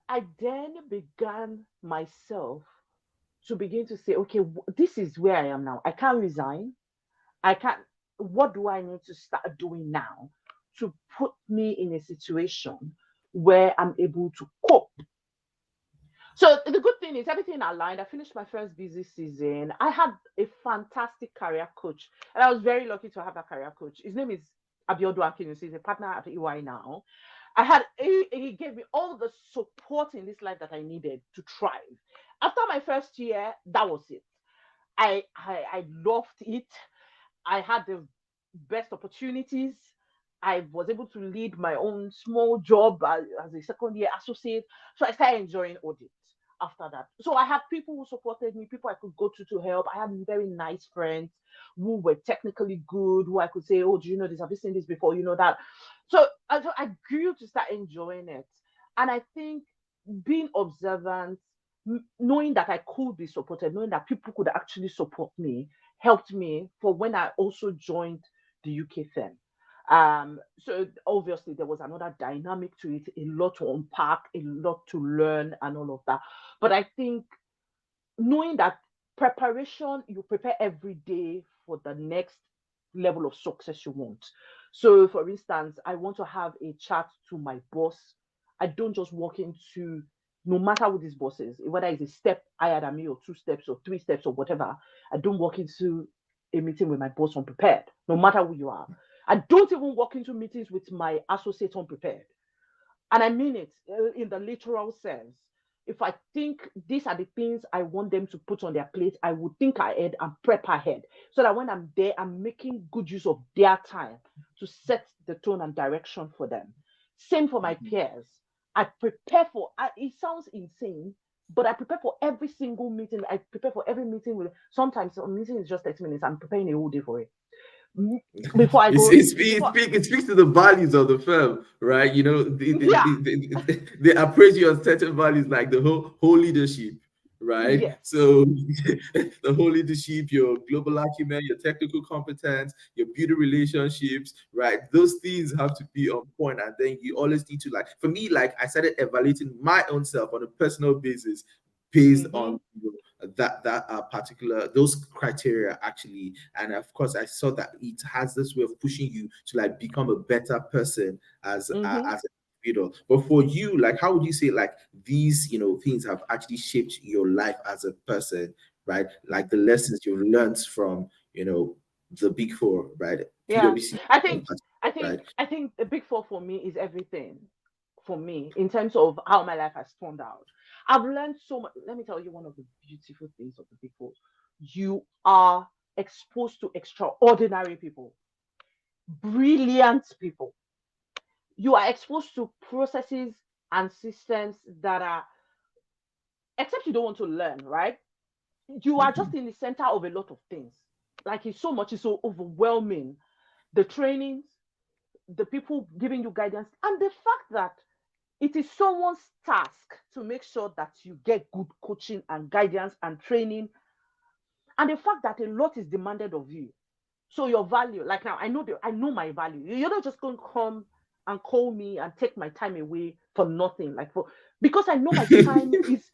I then began myself to begin to say, okay, this is where I am now. I can't resign. I can't. what do I need to start doing now to put me in a situation where I'm able to cope? So the good thing is everything aligned. I finished my first busy season. I had a fantastic career coach, and I was very lucky to have that career coach. His name is Abiodun Akinusi. He's a partner at EY now. He gave me all the support in this life that I needed to thrive. After my first year, that was it. I loved it. I had the best opportunities. I was able to lead my own small job as a second year associate. So I started enjoying audit after that. So I had people who supported me, people I could go to help. I had very nice friends who were technically good, who I could say, oh, do you know this? Have you seen this before? You know that. So I grew to start enjoying it. And I think being observant, knowing that I could be supported, knowing that people could actually support me, helped me for when I also joined the UK firm. So obviously there was another dynamic to it, a lot to unpack, a lot to learn, and all of that. But I think knowing that preparation, you prepare every day for the next level of success you want. So, for instance, I want to have a chat to my boss. I don't just walk into, no matter who this boss is, whether it's a step higher than me or two steps or three steps or whatever, I don't walk into a meeting with my boss unprepared, no matter who you are. I don't even walk into meetings with my associates unprepared. And I mean it in the literal sense. If I think these are the things I want them to put on their plate, I would think ahead and prep ahead so that when I'm there, I'm making good use of their time to set the tone and direction for them. Same for my Mhm. peers. I prepare for, it sounds insane, but I prepare for every single meeting. I prepare for every meeting with, sometimes a meeting is just 30 minutes. I'm preparing a whole day for it. Mm, Before I go, before, It speaks to the values of the firm, right? You know, yeah, they appraise you on certain values like the whole leadership, right? yes. So the whole leadership, your global acumen, your technical competence, your beauty relationships, right? Those things have to be on point, and then you always need to like. For me, like I started evaluating my own self on a personal basis based Mm-hmm. on that particular those criteria actually, and of course I saw that it has this way of pushing you to like become a better person Mm-hmm. as an individual. But for you, like how would you say like these things have actually shaped your life as a person, right? Like the lessons you've learned from the big four, right? Yeah, PwC I in think I particular, think right? I think the big four for me is everything for me in terms of how my life has turned out. I've learned so much. Let me tell you one of the beautiful things of the big four. You are exposed to extraordinary people, brilliant people. You are exposed to processes and systems that are, except you don't want to learn, right? You are just Mhm. in the center of a lot of things. Like it's so much, it's so overwhelming. The trainings, the people giving you guidance, and the fact that it is someone's task to make sure that you get good coaching and guidance and training, and the fact that a lot is demanded of you. So your value, like now, I know my value. You're not just going to come and call me and take my time away for nothing, like for because I know my time is.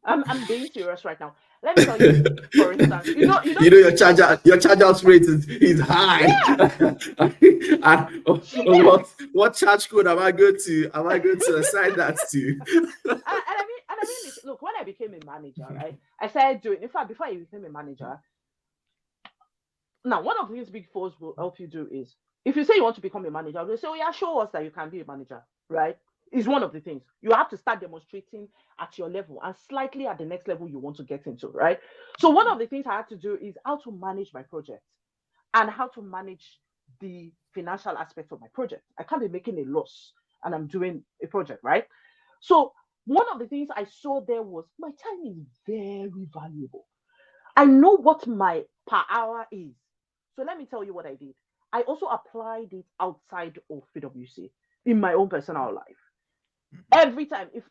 I'm being serious right now. Let me tell you, for instance, Your charge out rate is high. yeah, And yes. what charge code am I going to assign that to? And I mean this. Look, when I became a manager, right? I started doing. In fact, before I became a manager, now one of the things Big Fours will help you do is if you say you want to become a manager, they say, "Oh yeah, show us that you can be a manager," right? Is one of the things you have to start demonstrating at your level and slightly at the next level you want to get into, right? So one of the things I had to do is how to manage my project and how to manage the financial aspect of my project. I can't be making a loss and I'm doing a project, right? So one of the things I saw there was my time is very valuable. I know what my per hour is. So let me tell you what I did. I also applied it outside of PwC in my own personal life. Every time, if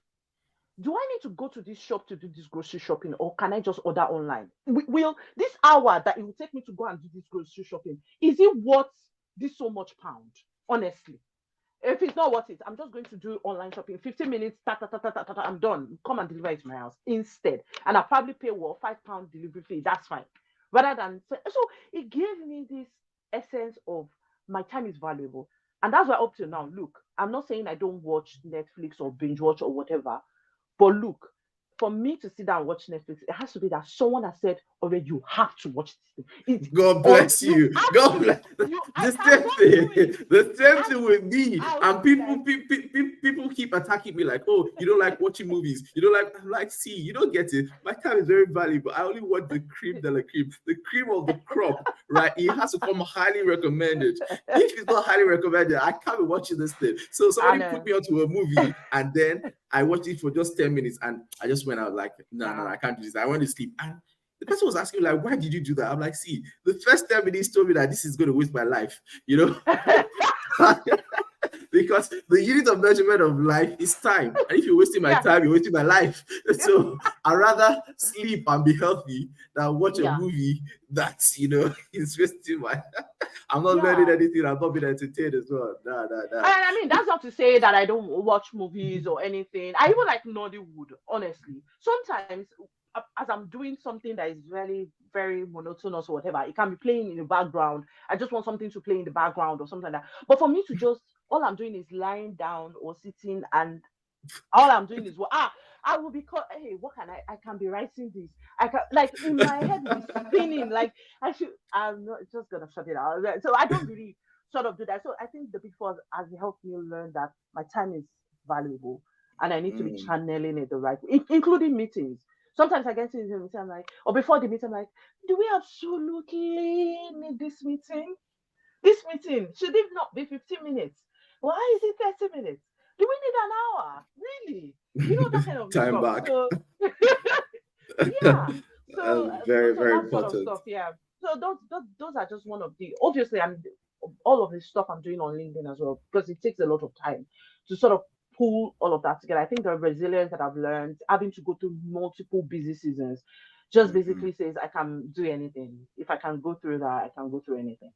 do I need to go to this shop to do this grocery shopping or can I just order online? Will this hour that it will take me to go and do this grocery shopping, is it worth this so much pound? Honestly. If it's not worth it, I'm just going to do online shopping. 15 minutes, I'm done. Come and deliver it to my house instead. And I'll probably pay what £5 delivery fee. That's fine. Rather than so it gave me this. essence of my time is valuable. And that's why up to now, look, I'm not saying I don't watch Netflix or binge watch or whatever, but look, for me to sit down and watch Netflix, it has to be that someone has said already, you have to watch this thing. It's God on, bless you you. have to God do bless. it. You, I The same cannot do thing. it. The same I, thing with me. I will And be like, people keep attacking me like, oh, you don't like watching movies. You don't like. I'm like, see, you don't get it. My time is very valuable. I only want the cream de la cream, the cream of the crop, right? It has to come highly recommended. If it's not highly recommended, I can't be watching this thing. So I somebody put know. me onto a movie, and then I watched it for just 10 minutes, and I just went out like, no, Nah. I can't do this. I want to sleep. And the person was asking me like, why did you do that? I'm like, see, the first 10 minutes told me that this is going to waste my life, you know. Because the unit of measurement of life is time. And if you're wasting my Yeah, time, you're wasting my life. So I'd rather sleep and be healthy than watch a yeah, movie that's, is wasting my. I'm not learning yeah. anything. I'm not being entertained as well. Nah. And I mean, that's not to say that I don't watch movies or anything. I even like Nollywood, honestly. Sometimes, as I'm doing something that is very, very monotonous or whatever, it can be playing in the background. I just want something to play in the background or something like that. But for me to just, all I'm doing is lying down or sitting, and all I'm doing is I will be called. Hey, what can I can be writing this. I can, like, in my head will be spinning. Like, I'm not just gonna shut it out. So I don't really sort of do that. So I think the Big Four has helped me learn that my time is valuable and I need to be Mm. channeling it the right way, including meetings. Sometimes I get into the meeting, I'm like, or before the meeting, I'm like, do we absolutely need this meeting? This meeting should it not be 15 minutes? Why is it 30 minutes? Do we need an hour? Really? That kind of Time stuff. back. So yeah. So Very, so very that sort of important. stuff. Yeah. So those are just one of the, obviously, I'm all of the stuff I'm doing on LinkedIn as well, because it takes a lot of time to sort of pull all of that together. I think the resilience that I've learned, having to go through multiple busy seasons, just Mhm. basically says I can do anything. If I can go through that, I can go through anything.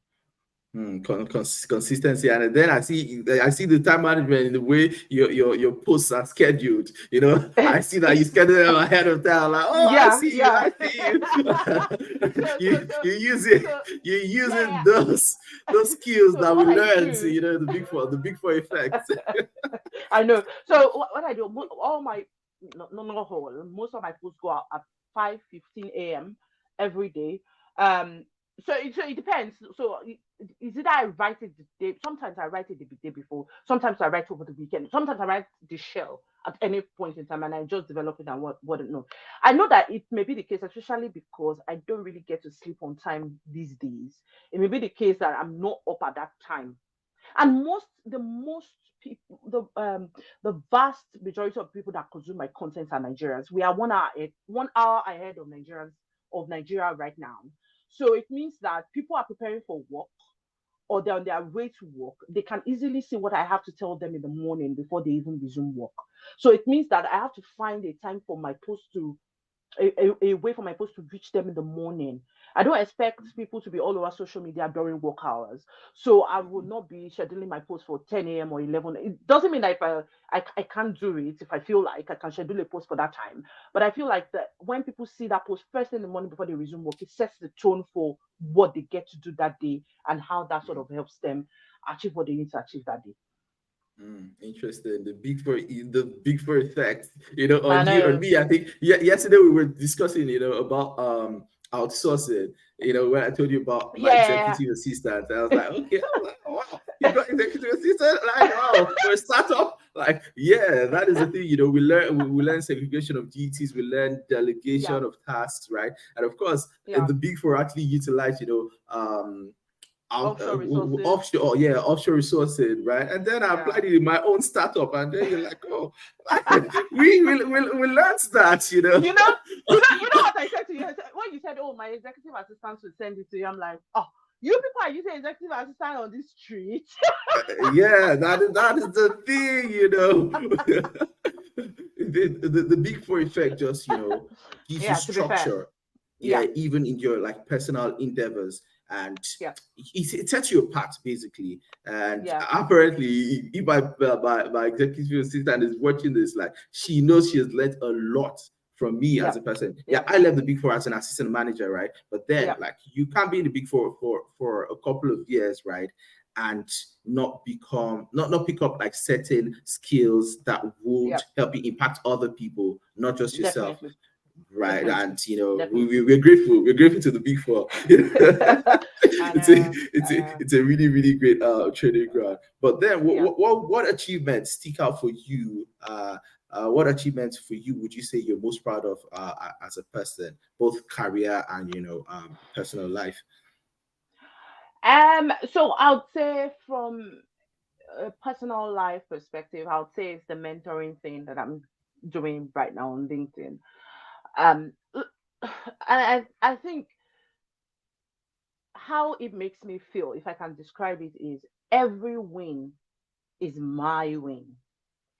Consistency, and then I see the time management in the way your posts are scheduled. I see that you schedule them ahead of time. Like, oh, I Yeah, see you, yeah. I see you. so so you so you using so you're using yeah, those yeah. skills So that we what I learned. do, The big four effect. I know. So what I do, all my, not whole, most of my posts go out at 5:15 a.m. every day. Um, so it depends. So is it I write it the day? Sometimes I write it the day before. Sometimes I write over the weekend. Sometimes I write the shell at any point in time, and I just develop it and what no. I know that it may be the case, especially because I don't really get to sleep on time these days. It may be the case that I'm not up at that time, and most people, the vast majority of people that consume my content are Nigerians. We are 1 hour ahead of Nigerians, of Nigeria right now. So it means that people are preparing for work, or they're on their way to work. They can easily see what I have to tell them in the morning before they even resume work. So it means that I have to find a time for my post to a way for my post to reach them in the morning. I don't expect people to be all over social media during work hours. So I will not be scheduling my post for 10 a.m. or 11. It doesn't mean that if I can't do it, if I feel like I can schedule a post for that time. But I feel like that when people see that post first in the morning before they resume work, it sets the tone for what they get to do that day and how that sort of helps them achieve what they need to achieve that day. Interesting. The big four effect. I On you and know. me. I think yesterday we were discussing, about outsourcing. When I told you about my Yeah. executive assistant, I was like, okay, I was like, oh, wow, you got executive assistant, like, wow, for a startup, like, yeah, that is the thing. We learn segregation of duties, we learn Yeah. delegation of tasks, right? And of course, Yeah. the big four actually utilize, Offshore resources. offshore, yeah, offshore resourcing, right? And then I applied Yeah. it in my own startup, and then you're like, oh, we learned that. You know what I said to you. When you said, "Oh, my executive assistant will send it to you," I'm like, "Oh, you people are using executive assistant on this street." Yeah, that is the thing. The big four effect just gives you Yeah, to be fair. structure, yeah, Yeah, even in your like personal endeavors, and yeah, it sets you apart basically. And yeah, apparently, if my executive assistant is watching this, like, she knows she has learned a lot from me as Yep. a person. Yeah, Yep. I left the big four as an assistant manager, right? But then, Yep. like, you can't be in the big four for a couple of years, right? And not pick up like certain skills that would Yep. help you impact other people, not just yourself, Definitely. right? Definitely. And you know, Definitely. we're grateful. We're grateful to the big four. I it's a know. I know. it's a really really great training ground. But then, Yeah. what achievements stick out for you? What achievements for you would you say you're most proud of as a person, both career and personal life? So I would say from a personal life perspective, I would say it's the mentoring thing that I'm doing right now on LinkedIn. And I think how it makes me feel, if I can describe it, is every win is my win,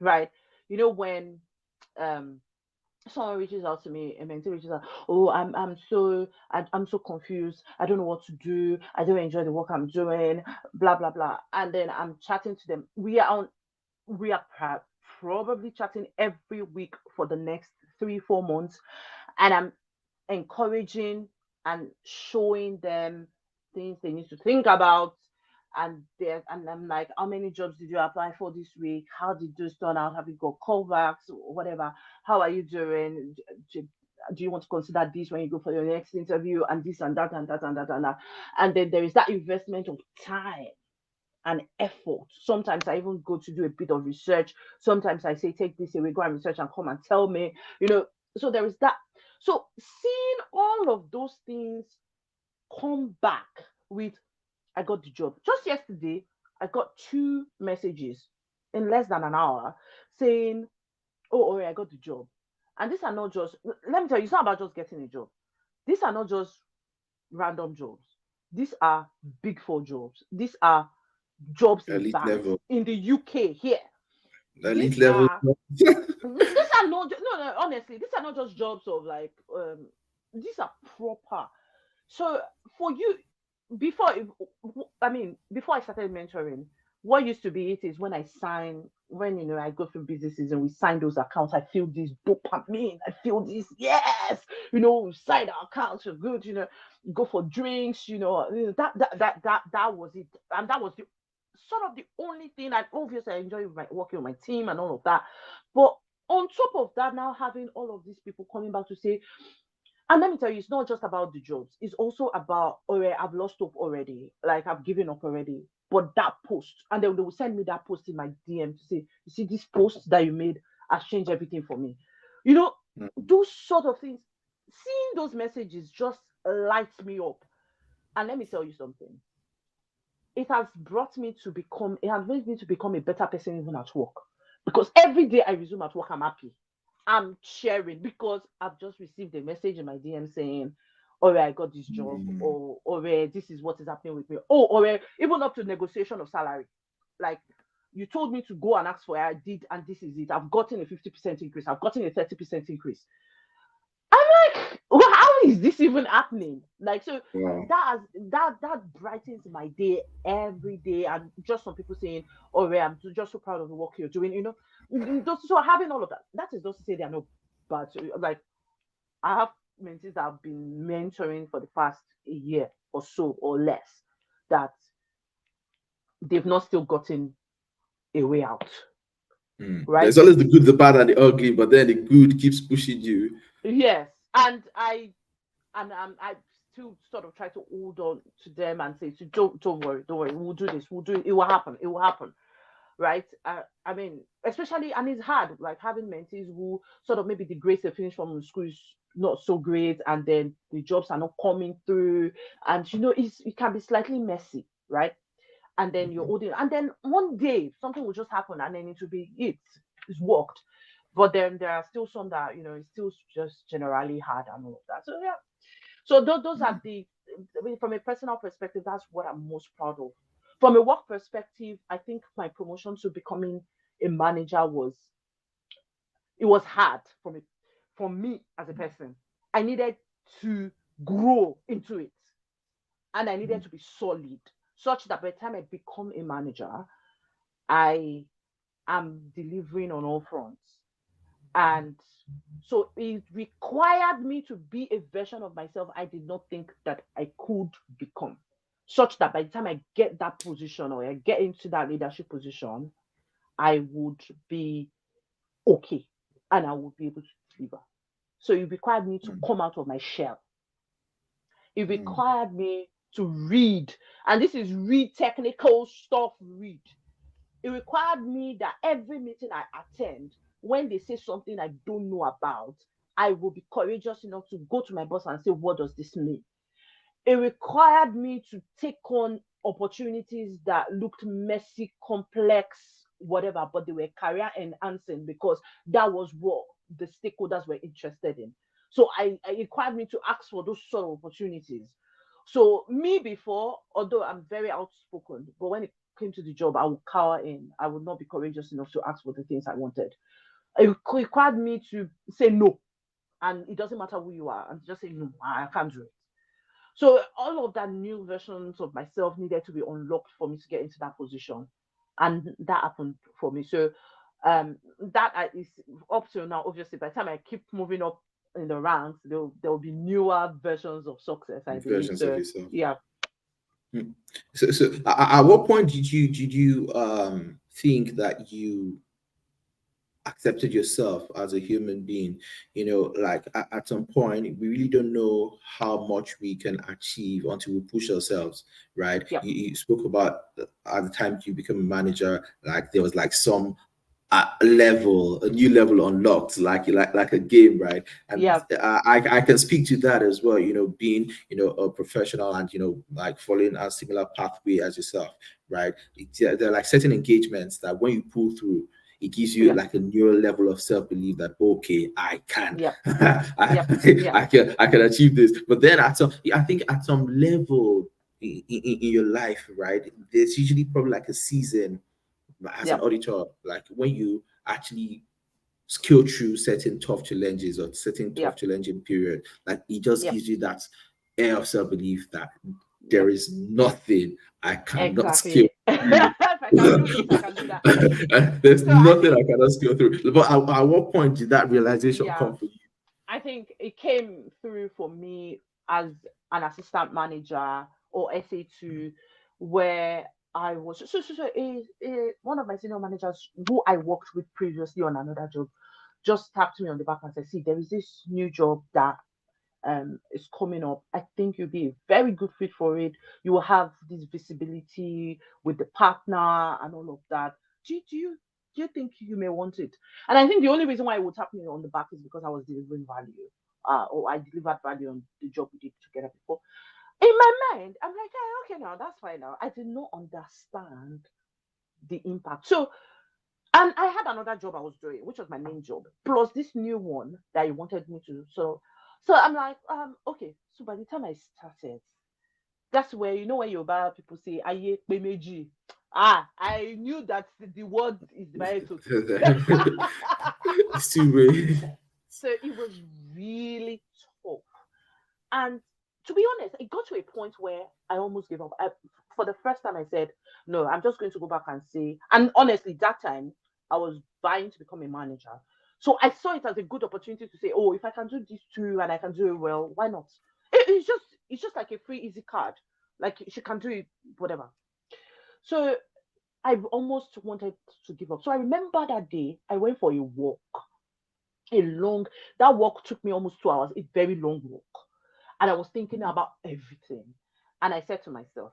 right? You know, when um someone reaches out to me, a mentor reaches out, oh, I'm so confused, I don't know what to do, I don't enjoy the work I'm doing, blah blah blah. And then I'm chatting to them. We are probably chatting every week for the next 3 4 months, and I'm encouraging and showing them things they need to think about. And I'm like, how many jobs did you apply for this week? How did this turn out? Have you got callbacks or whatever? How are you doing? Do you want to consider this when you go for your next interview? And this and that and that and that and that. And then there is that investment of time and effort. Sometimes I even go to do a bit of research. Sometimes I say, take this away, go and research and come and tell me, you know. So there is that. So seeing all of those things come back with, I got the job. Just yesterday, I got 2 messages in less than an hour saying, oh, I got the job. And these are not just, let me tell you, it's not about just getting a job. These are not just random jobs. These are big four jobs. These are jobs in Elite banks level, in the UK here. These elite level. are these are not no, honestly, these are not just jobs of like these are proper. So for you, before I mean before I started mentoring, what used to be it is when I sign, when I go through businesses and we sign those accounts, I feel this dopamine, I feel this, yes, we sign our accounts, we're good, go for drinks, that was it. And that was the sort of the only thing. And obviously I enjoy working with my team and all of that. But on top of that, now having all of these people coming back to say, and let me tell you, it's not just about the jobs. It's also about, oh, yeah, I've lost hope already. Like, I've given up already. But that post, and then they will send me that post in my DM to say, you see, this post that you made has changed everything for me. You know, those sort of things, seeing those messages just lights me up. And let me tell you something. It has made me to become a better person even at work. Because every day I resume at work, I'm happy. I'm sharing because I've just received a message in my DM saying, "Oh, I got this job," Mm. or "This is what is happening with me," or even up to negotiation of salary. Like, you told me to go and ask for it, I did, and this is it. I've gotten a 50% increase. I've gotten a 30% increase. I'm like, well, how is this even happening? Like, so Wow. that brightens my day every day. And just some people saying, "Oh, yeah, I'm just so proud of the work you're doing." So having all of that, that is not to say they're not bad. So, like, I have mentees that I've been mentoring for the past a year or so or less, that they've not still gotten a way out, Mm. right? There's always the good, the bad, and the ugly, but then the good keeps pushing you. Yes, and I still sort of try to hold on to them and say, so don't worry, we'll do this, we'll do it, it will happen, right? I mean, especially, and it's hard, like having mentees who sort of maybe the grades they finish from school is not so great, and then the jobs are not coming through, and it can be slightly messy, right? And then you're holding, and then one day something will just happen, and then it will be it's worked. But then there are still some that it's still just generally hard and all of that. So yeah, so those are I mean, from a personal perspective, that's what I'm most proud of. From a work perspective, I think my promotion to becoming a manager was hard for me as a person. I needed to grow into it, and I needed to be solid, such that by the time I become a manager, I am delivering on all fronts. And so it required me to be a version of myself I did not think that I could become. Such that by the time I get that position or I get into that leadership position, I would be okay and I would be able to deliver. So it required me to Mm, come out of my shell. It mm, required me to read. And this is read technical stuff, read. It required me that every meeting I attend, when they say something I don't know about, I will be courageous enough to go to my boss and say, what does this mean? It required me to take on opportunities that looked messy, complex, whatever, but they were career enhancing because that was what the stakeholders were interested in. So it required me to ask for those sort of opportunities. So me before, although I'm very outspoken, but when it came to the job, I would cower in. I would not be courageous enough to ask for the things I wanted. It required me to say no. And it doesn't matter who you are, and just say no, I can't do it. So all of that new versions of myself needed to be unlocked for me to get into that position, and that happened for me. So is up till now. Obviously, by the time I keep moving up in the ranks, there will be newer versions of success, I believe. versions of So yourself. yeah, Mm. So at what point did you think that you accepted yourself as a human being? Like at some point we really don't know how much we can achieve until we push ourselves, right? yep, You spoke about at the time you become a manager, like there was like some level, a new level unlocked, like a game, right? And yep, I can speak to that as well. Being a professional and like following a similar pathway as yourself, right? There are like certain engagements that when you pull through, it gives you yep, like a newer level of self-belief that okay, I can, yep, I, yep, yep, I can achieve this. But then I think at some level in your life, right, there's usually probably like a season as an yep, auditor, like when you actually scale through certain tough challenges or certain tough yep, challenging period, like it just yep, gives you that air of self-belief that there yep. is nothing I cannot scale Exactly. through. If I can do this, I can do that. There's So I nothing I think, cannot scale through. But at what point did that realization yeah, come for you? I think it came through for me as an assistant manager or SA2, where I was one of my senior managers who I worked with previously on another job just tapped me on the back and said, "See, there is this new job that is coming up. I think you'll be a very good fit for it. You will have this visibility with the partner and all of that. Do you think you may want it?" And I think the only reason why it would tap me on the back is because I was delivering value, or I delivered value on the job we did together before. In my mind, I'm like, okay, now that's fine. Now I did not understand the impact. So, and I had another job I was doing, which was my main job, plus this new one that he wanted me to do. So I'm like, okay. So by the time I started, that's where when Yoruba people say "aye pe meji." I knew that the word is divided to two. It's too way. So it was really tough. And to be honest, it got to a point where I almost gave up. For the first time, I said, no, I'm just going to go back and see. And honestly, that time, I was vying to become a manager. So I saw it as a good opportunity to say, oh, if I can do this too and I can do it well, why not? It's just like a free, easy card. Like she can do it, whatever. So I almost wanted to give up. So I remember that day I went for a walk, a long, that walk took me almost 2 hours, a very long walk. And I was thinking about everything. And I said to myself,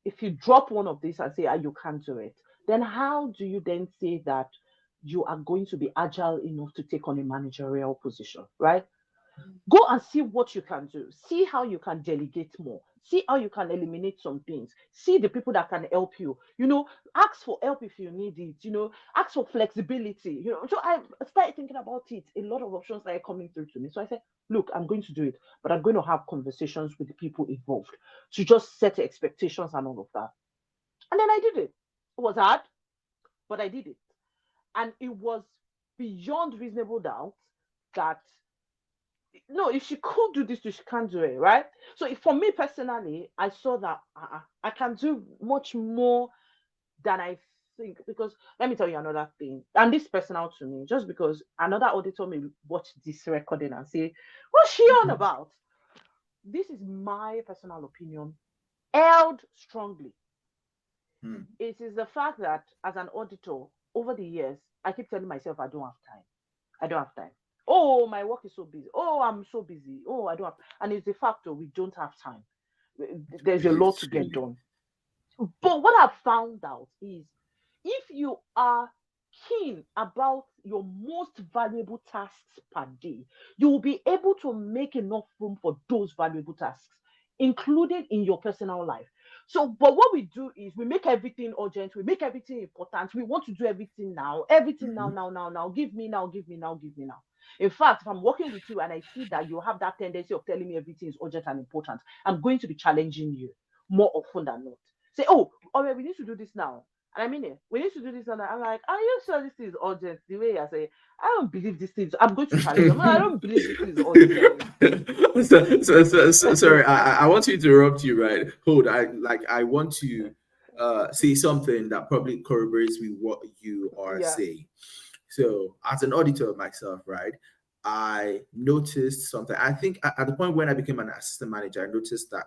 if you drop one of these and say, you can't do it, then how do you then say that you are going to be agile enough to take on a managerial position, right? Go and see what you can do. See how you can delegate more. See how you can eliminate some things. See the people that can help you. Ask for help if you need it. Ask for flexibility. So I started thinking about it. A lot of options started coming through to me. So I said, look, I'm going to do it, but I'm going to have conversations with the people involved to just set expectations and all of that. And then I did it. It was hard, but I did it. And it was beyond reasonable doubt that no, if she could do this, she can't do it, right? So for me personally, I saw that I can do much more than I think, because let me tell you another thing, and this personal to me, just because another auditor may watch this recording and say, what's she on Mhm. about? This is my personal opinion, held strongly. Mm. It is the fact that as an auditor, over the years, I keep telling myself I don't have time. I don't have time. Oh, my work is so busy. Oh, I'm so busy. Oh, I don't have, and it's the fact that we don't have time. There's a Really, lot to get truly. done. But what I've found out is if you are keen about your most valuable tasks per day, you will be able to make enough room for those valuable tasks, including in your personal life. So, but what we do is we make everything urgent, we make everything important. We want to do everything now, Mhm. now, now, now. Give me now, give me now, give me now. In fact, if I'm working with you and I see that you have that tendency of telling me everything is urgent and important, I'm going to be challenging you more often than not. Say, oh, okay, we need to do this now. And I mean it. We need to do this now. I'm like, are you sure this thing is urgent? The way I say, I don't believe this thing. I'm going to challenge them. I don't believe this thing is urgent. Sorry, I want to interrupt you, right? Hold, I want to say something that probably corroborates with what you are Yeah. saying. So, as an auditor myself, right, I noticed something. I think at the point when I became an assistant manager, I noticed that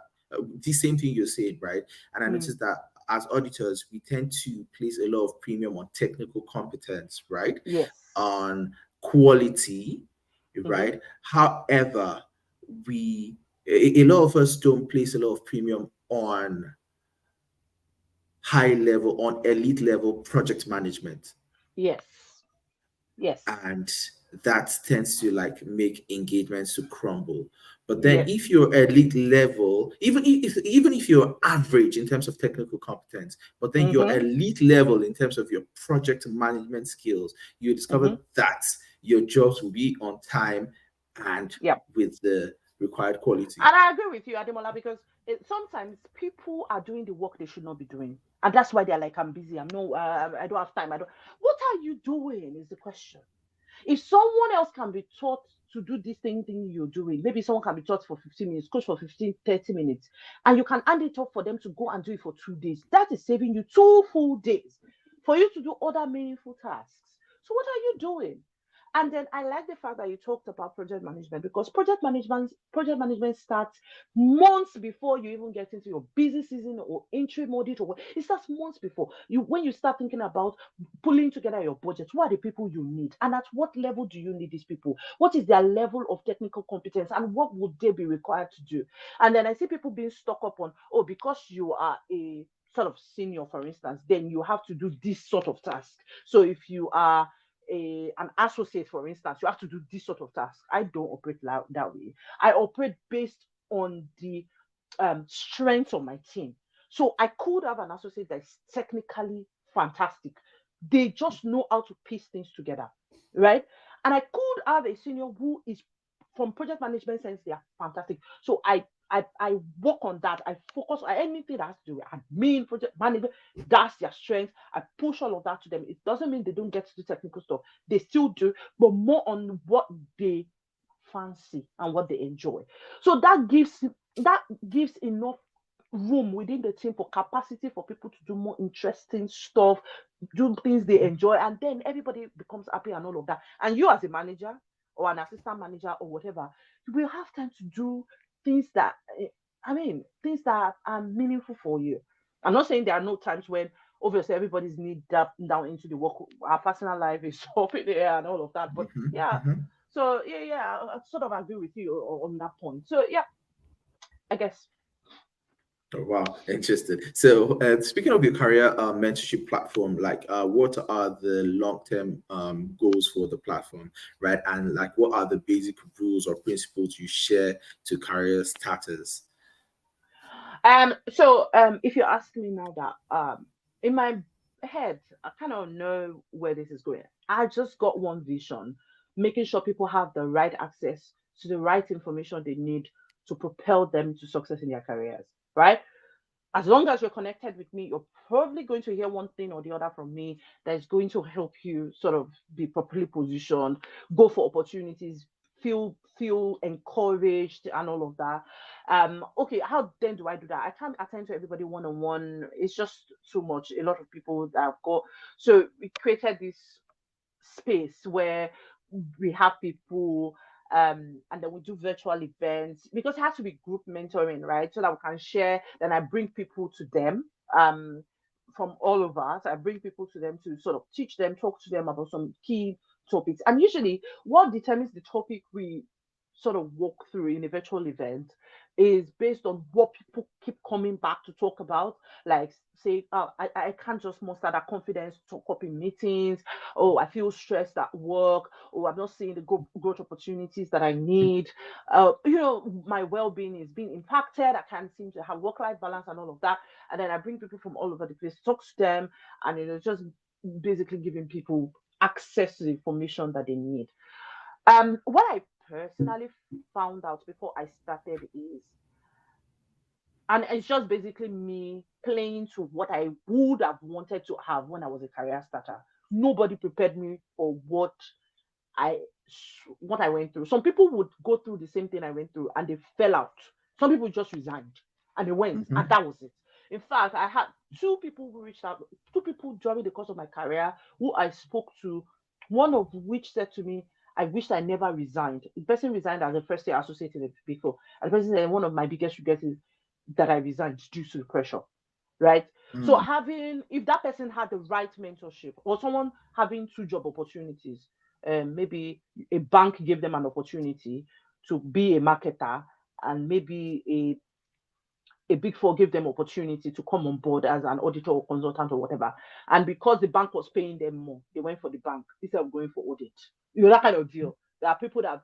the same thing you said, right? And I Mm, noticed that as auditors, we tend to place a lot of premium on technical competence, right? yes. On quality, Mm-hmm. right? However, a lot of us don't place a lot of premium on high level, on elite level project management, Yes. Yes. and that tends to like make engagements to crumble. But then Yes. if you're elite level, even if you're average in terms of technical competence, but then you're Mm-hmm. elite level in terms of your project management skills, you Mm-hmm. discover that your jobs will be on time and Yeah. with the required quality. And I agree with you, Ademola, because sometimes people are doing the work they should not be doing. And that's why they're like, I'm busy. I don't have time. I don't. What are you doing is the question. If someone else can be taught to do this thing you're doing, maybe someone can be taught for 15 minutes, coach for 15, 30 minutes, and you can hand it off for them to go and do it for 2 days. That is saving you 2 full days for you to do other meaningful tasks. So what are you doing? And then I like the fact that you talked about project management, because project management starts months before you even get into your busy season or interim audit, or it starts months before you, when you start thinking about pulling together your budget. Who are the people you need, and at what level do you need these people? What is their level of technical competence, and what would they be required to do? And then I see people being stuck up on, oh, because you are a sort of senior, for instance, then you have to do this sort of task. So if you are an associate, for instance, you have to do this sort of task. I don't operate that way. I operate based on the strength of my team. So I could have an associate that is technically fantastic. They just know how to piece things together, right? And I could have a senior who is, from project management sense, they are fantastic. So I work on that. I focus on anything that has to do with admin, project management. That's their strength. I push all of that to them. It doesn't mean they don't get to do technical stuff. They still do, but more on what they fancy and what they enjoy. So that gives enough room within the team for capacity for people to do more interesting stuff, do things they enjoy, and then everybody becomes happy and all of that. And you, as a manager or an assistant manager or whatever, you will have time to do things that, things that are meaningful for you. I'm not saying there are no times when obviously everybody's need down into the work. Our personal life is up in the air and all of that. But Mhm, yeah, mhm. so yeah, I sort of agree with you on that point. So yeah, I guess. Oh, wow, interesting. So, speaking of your career mentorship platform, like, what are the long-term goals for the platform, right? And like, what are the basic rules or principles you share to career starters? If you ask me now that in my head, I kind of know where this is going. I just got one vision, making sure people have the right access to the right information they need to propel them to success in their careers, right? As long as you're connected with me, you're probably going to hear one thing or the other from me that is going to help you sort of be properly positioned, go for opportunities feel encouraged and all of that. Okay, how then do I do that? I can't attend to everybody one on one. It's just too much. A lot of people that I've got. So we created this space where we have people, and then we do virtual events because it has to be group mentoring, right? So that we can share. Then I bring people to them, from all of us. I bring people to them to sort of teach them, talk to them about some key topics. And usually what determines the topic we sort of walk through in a virtual event is based on what people keep coming back to talk about. Like, say, I can't just muster that confidence to talk up in meetings. Oh, I feel stressed at work. Oh, I'm not seeing the growth opportunities that I need. My well-being is being impacted. I can't seem to have work-life balance and all of that. And then I bring people from all over the place, talk to them, and just basically giving people access to the information that they need. What I personally found out before I started is, and it's just basically me playing to what I would have wanted to have when I was a career starter. Nobody prepared me for I what I went through. Some people would go through the same thing I went through and they fell out. Some people just resigned and they went, and Mhm. that was it. In fact, I had two people who reached out, two people during the course of my career who I spoke to, one of which said to me, I wish I never resigned. The person resigned as a first year associate in the before. And the person said one of my biggest regrets is that I resigned due to the pressure. Right. So Mm. having, if that person had the right mentorship or someone having two job opportunities, maybe a bank gave them an opportunity to be a marketer, and maybe a big four gave them opportunity to come on board as an auditor or consultant or whatever. And because the bank was paying them more, they went for the bank instead of going for audit. That kind of deal. There are people that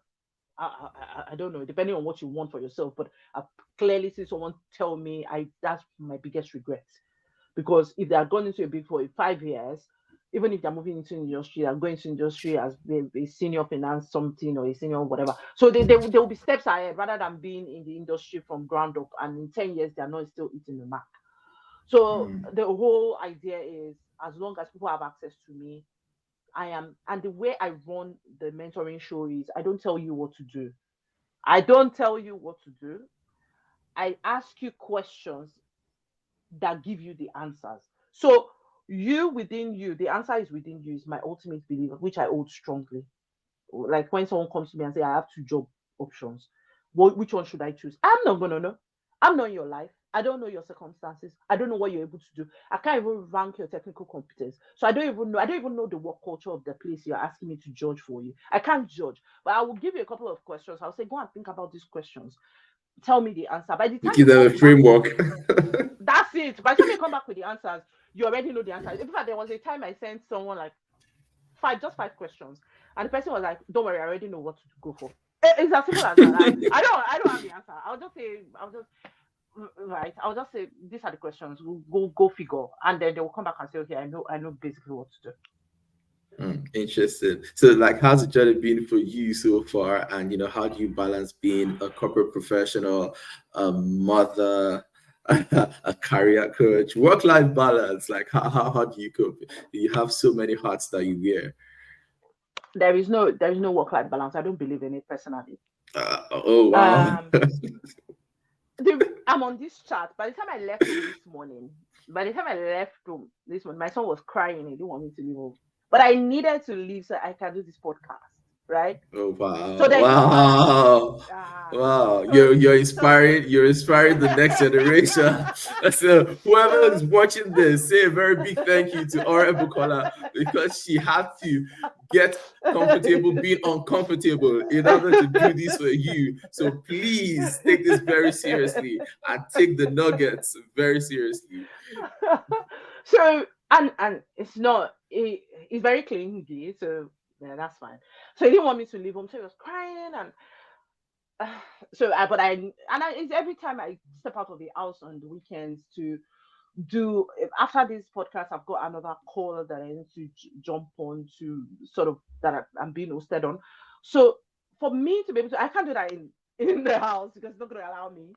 I don't know, depending on what you want for yourself, but I've clearly seen someone tell me I that's my biggest regret. Because if they are gone into a big four in 5 years, even if they're moving into industry, they're going to industry as a senior finance something or a senior whatever. So they will be steps ahead rather than being in the industry from ground up. And in 10 years, they're not still eating the mark. So Mm. the whole idea is, as long as people have access to me, I am, and the way I run the mentoring show is I don't tell you what to do. I don't tell you what to do. I ask you questions that give you the answers. So you within you, the answer is within you is my ultimate belief, which I hold strongly. Like when someone comes to me and say I have two job options, which one should I choose? I'm not gonna know. I'm not in your life. I don't know your circumstances. I don't know what you're able to do. I can't even rank your technical competence. So I don't even know. I don't even know the work culture of the place you're asking me to judge for you. I can't judge, but I will give you a couple of questions. I'll say, go and think about these questions. Tell me the answer. By the You time give you them a come back with framework. that's it. By the time you come back with the answers, you already know the answers. In fact, there was a time I sent someone like five questions, and the person was like, "Don't worry, I already know what to go for." It's as simple as that. Like, I don't have the answer. I'll just say, these are the questions. We'll go figure, and then they will come back and say, "Okay, I know basically what to do." Interesting. So, like, how's the journey been for you so far? And how do you balance being a corporate professional, a mother, a career coach, work-life balance? Like, how do you cope? You have so many hats that you wear. There is no work-life balance. I don't believe in it personally. Oh wow. Um, I'm on this chat. By the time I left home this morning, my son was crying. He didn't want me to leave home, but I needed to leave so I can do this podcast, right? Oh So wow. there's no balance. Wow. Ah, Wow. so so You're inspiring the next generation. So whoever so is watching this, say a very big thank you to Ora Bukola, because she had to get comfortable being uncomfortable in order to do this for you. So please take this very seriously and take the nuggets very seriously. so and it's not he's very clingy, so yeah, that's fine. So he didn't want me to leave home, so he was crying and it's every time I step out of the house on the weekends to do after this podcast, I've got another call that I need to jump on to sort of that I'm being hosted on. So for me to be able to, I can't do that in the house because it's not going to allow me,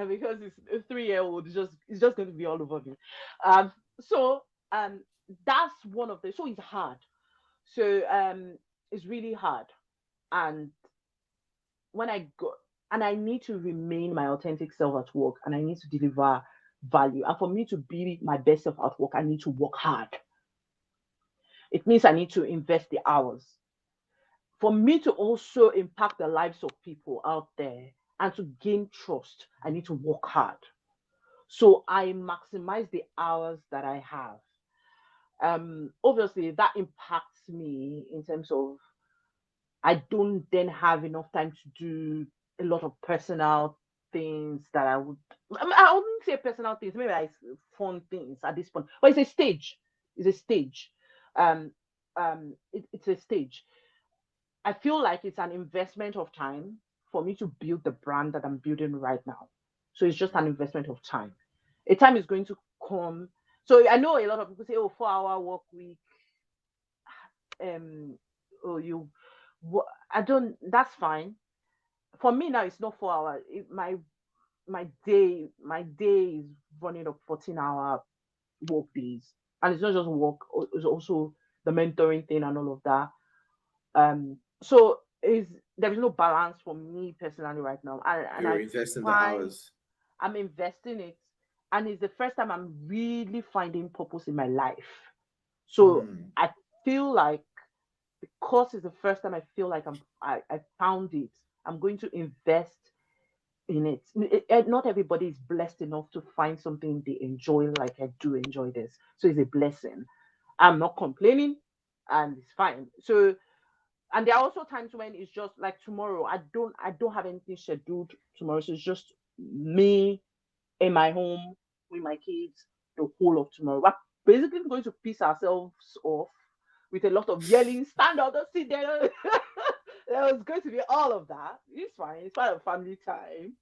because it's a 3 year old. It's just going to be all over me. So that's one of the. So it's hard. So it's really hard, and when I go, and I need to remain my authentic self at work, and I need to deliver value. And for me to be my best self at work, I need to work hard. It means I need to invest the hours. For me to also impact the lives of people out there and to gain trust, I need to work hard. So I maximize the hours that I have. Obviously, that impacts me in terms of I don't then have enough time to do a lot of personal things that I would. I wouldn't say personal things, maybe like fun things at this point. But it's a stage. It's a stage. Um, it's a stage. I feel like it's an investment of time for me to build the brand that I'm building right now. So it's just an investment of time. A time is going to come. So I know a lot of people say, "Oh, 4 hour work week." Um, oh, I don't. That's fine for me now. It's not 4 hours. My day is running up 14-hour work days, and it's not just work. It's also the mentoring thing and all of that. So is there is no balance for me personally right now, and You're I investing the find hours. I'm investing it, and it's the first time I'm really finding purpose in my life. So Mm. I feel like because it's the first time I feel like I found it, I'm going to invest in it. Not everybody is blessed enough to find something they enjoy like I do enjoy this. So it's a blessing. I'm not complaining, and it's fine. So, and there are also times when it's just like tomorrow. I don't have anything scheduled tomorrow. So it's just me in my home with my kids the whole of tomorrow. We're basically going to piss ourselves off with a lot of yelling, stand up, don't sit there. There was going to be all of that. It's fine. It's part of family time.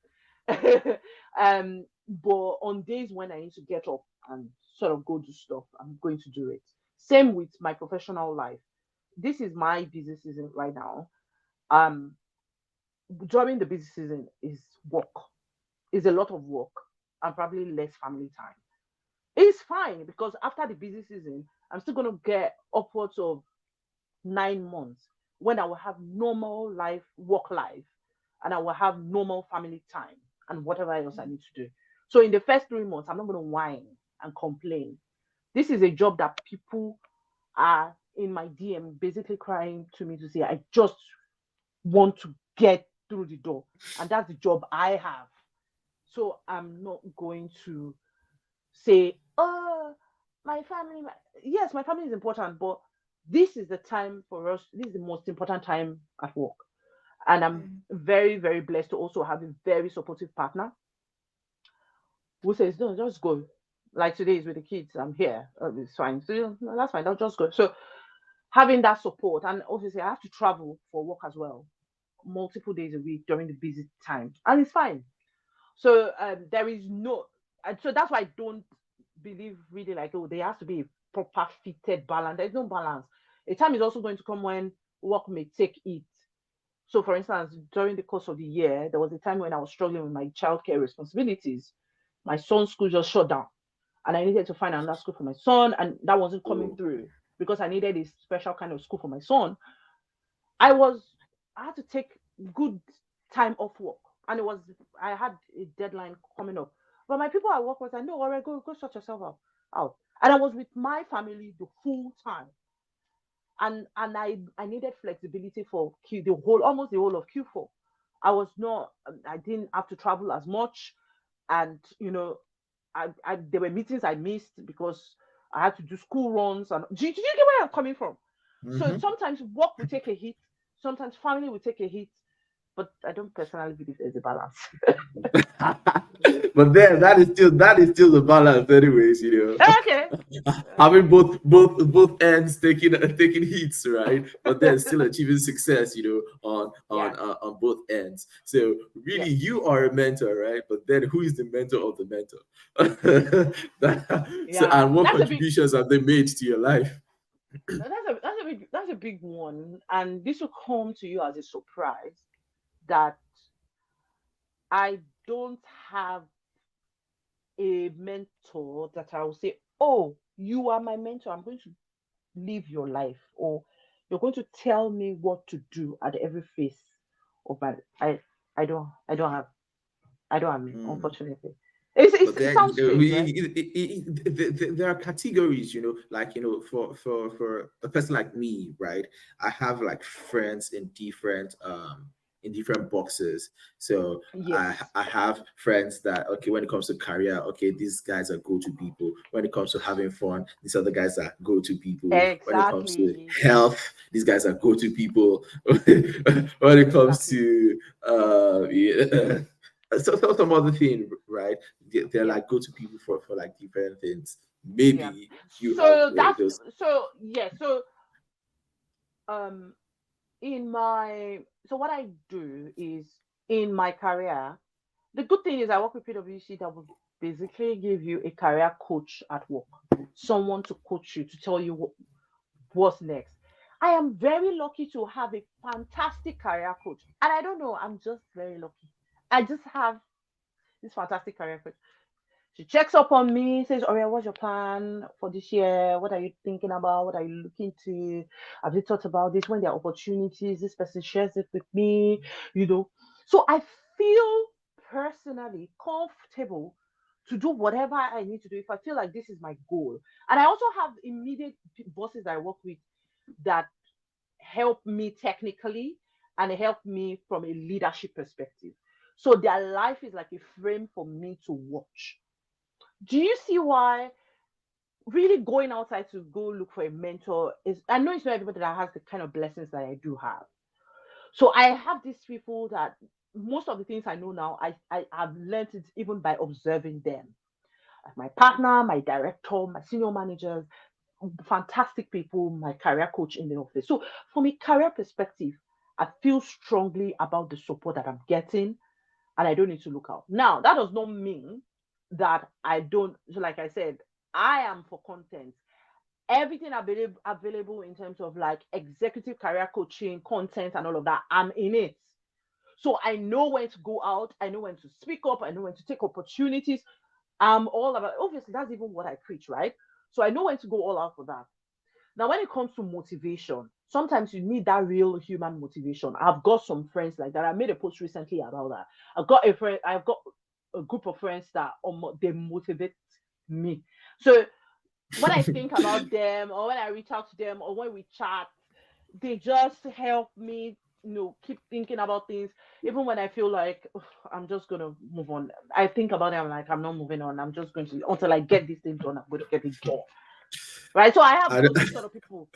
But on days when I need to get up and sort of go do stuff, I'm going to do it. Same with my professional life. This is my busy season right now. Um, During the busy season is work. Is a lot of work and probably less family time. It's fine because after the busy season, I'm still gonna get upwards of 9 months when I will have normal life, work life, and I will have normal family time and whatever else I need to do. So in the first 3 months, I'm not gonna whine and complain. This is a job that people are in my DM basically crying to me to say, I just want to get through the door. And that's the job I have. So I'm not going to say, oh, my family. Yes, my family is important, but this is the time for us. This is the most important time at work. And I'm Mm. very, very blessed to also have a very supportive partner who says, no, just go. Like today is with the kids, I'm here. It's fine. So no, that's fine. I'll just go. So having that support, and obviously I have to travel for work as well, multiple days a week during the busy time, and it's fine. So there is no, and so that's why I don't believe really like, oh, there has to be a proper fitted balance. There's no balance. A time is also going to come when work may take it. So, for instance, during the course of the year, there was a time when I was struggling with my childcare responsibilities. My son's school just shut down, and I needed to find another school for my son, and that wasn't coming Oh. through because I needed a special kind of school for my son. I was I had to take good time off work, and I had a deadline coming up. But my people at work was like, "No, alright, go sort yourself out." And I was with my family the full time, and I needed flexibility for the whole almost the whole of Q4. I didn't have to travel as much, and there were meetings I missed because I had to do school runs. And do you get where I'm coming from? So Hmm. sometimes work will take a hit, sometimes family will take a hit, but I don't personally believe there's a balance. But then that is still the balance, anyways. Okay. Having both ends taking hits, right? But then still achieving success, Yeah, on both ends. So yeah, really, you are a mentor, right? But then who is the mentor of the mentor? So, yeah. and what That's a big contributions have they made to your life? that's a big one, and this will come to you as a surprise that I don't have a mentor that I will say, "Oh, you are my mentor. I'm going to live your life," or "You're going to tell me what to do at every phase of my I don't have me, Mm. unfortunately. But It then sounds strange, right? there are categories, like for a person like me, right? I have like friends in different boxes. So Yes, I have friends that, okay, when it comes to career, okay, these guys are go to people. When it comes to having fun, these other guys are go to people. When it comes to exactly, health, these guys are go to people. When it comes exactly. to yeah, some other thing, right? They're Yeah, like go to people for like different things. yeah. Maybe you have So that's those. so yeah. So um, in my so what I do is in my career. The good thing is I work with PwC that will basically give you a career coach at work, someone to coach you to tell you what's next. I am very lucky to have a fantastic career coach, and I don't know. I'm just very lucky. I just have this fantastic career coach. She checks up on me, says, Oria, what's your plan for this year? What are you thinking about? What are you looking to? Have you thought about this? When there are opportunities, this person shares it with me, you know. So I feel personally comfortable to do whatever I need to do if I feel like this is my goal. And I also have immediate bosses I work with that help me technically and help me from a leadership perspective. So their life is like a frame for me to watch. Do you see why really going outside to go look for a mentor is? I know it's not everybody that has the kind of blessings that I do have. So I have these people that most of the things I know now, I have learned it even by observing them. Like my partner, my director, my senior managers, fantastic people, my career coach in the office. So from a career perspective, I feel strongly about the support that I'm getting and I don't need to look out. Now, that does not mean that I don't, so like I said, I am for content. Everything available in terms of like executive career coaching, content, and all of that, I'm in it. So I know when to go out, I know when to speak up, I know when to take opportunities. I'm all about, obviously, that's even what I preach, right? So I know when to go all out for that. Now, when it comes to motivation, sometimes you need that real human motivation. I've got some friends like that. I made a post recently about that. I've got a group of friends that they motivate me. So when I think about them or when I reach out to them or when we chat, they just help me, keep thinking about things. Even when I feel like "Ugh, I'm just gonna move on. I think about it, I'm like, I'm not moving on. I'm just going to until I get this thing done, I'm going to get it done. Right. So I have I those don't, sort of people.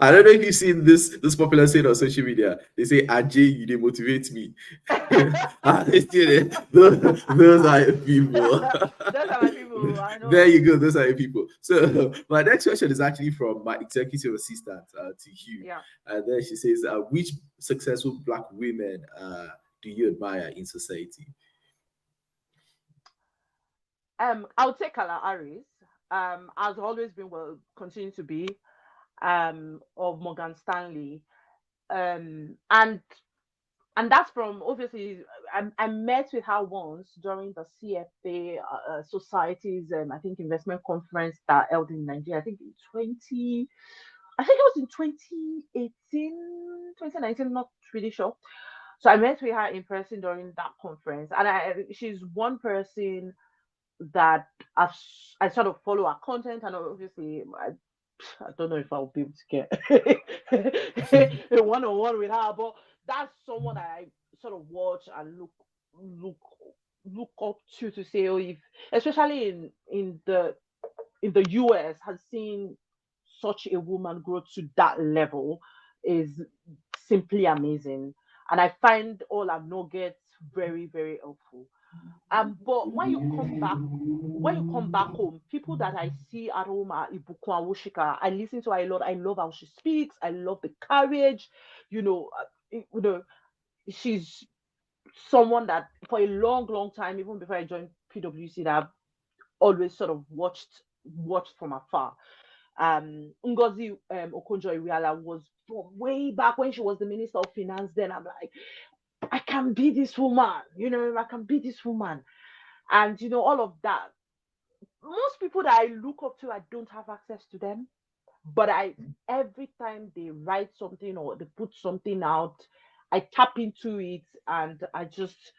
I don't know if you've seen this popular saying on social media. They say, "Ajay, you they motivate me." I see it. Those are your people. Those are my people. I There know. you go. Those are your people. So my next question is actually from my executive assistant to Hugh, Yeah. and then she says, "Which successful Black women do you admire in society?" I would say Kala Aris. Has always been, well, continue to be of Morgan Stanley. And that's from, obviously, I met with her once during the CFA Society's I think investment conference that held in Nigeria. I think it was in 2018, 2019, not really sure. So I met with her in person during that conference, and she's one person that I sort of follow her content, and obviously I don't know if I'll be able to get a one-on-one with her, but that's someone I sort of watch and look look up to say, oh, if especially in the US, has seen such a woman grow to that level is simply amazing. And I find all our nuggets very, very helpful. But when you come back home, people that I see at home are Ibuku and Woshika. I listen to her a lot. I love how she speaks. I love the courage. You know, she's someone that for a long, long time, even before I joined PwC, that I've always sort of watched from afar. Ngozi Okonjo-Iweala was from way back when she was the Minister of Finance. Then I'm like, I can be this woman. I can be this woman, and all of that. Most people that I look up to, I don't have access to them, but I every time they write something or they put something out, I tap into it, and I just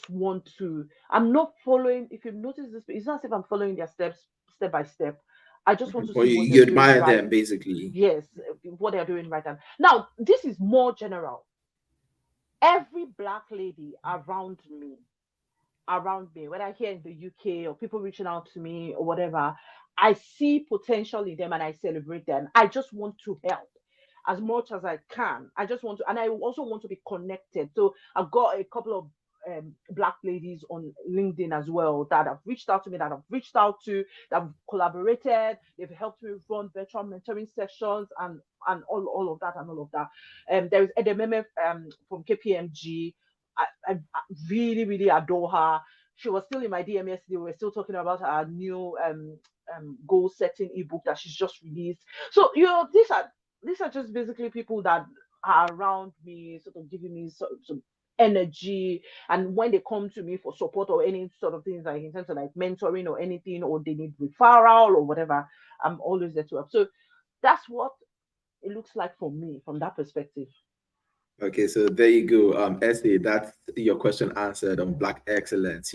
want to. I'm not following. If you notice this, it's not as if I'm following their steps step by step. I just want to Or see you, what they're you doing admire right. them basically. Yes, what they're doing right now. This is more general. Every black lady around me, whether here in the UK or people reaching out to me or whatever, I see potential in them and I celebrate them. I just want to help as much as I can. I just want to, and I also want to be connected. So I've got a couple of black ladies on LinkedIn as well that have reached out to me, that I've reached out to, that have collaborated. They've helped me run virtual mentoring sessions and all of that and all of that. There is Edememe from KPMG. I really, really adore her. She was still in my DM yesterday. We were still talking about her new goal setting ebook that she's just released. So these are just basically people that are around me, sort of giving me some energy. And when they come to me for support or any sort of things, like in terms of like mentoring or anything, or they need referral or whatever, I'm always there to help. So that's what it looks like for me from that perspective. Okay, so there you go. Essay, that's your question answered on black excellence.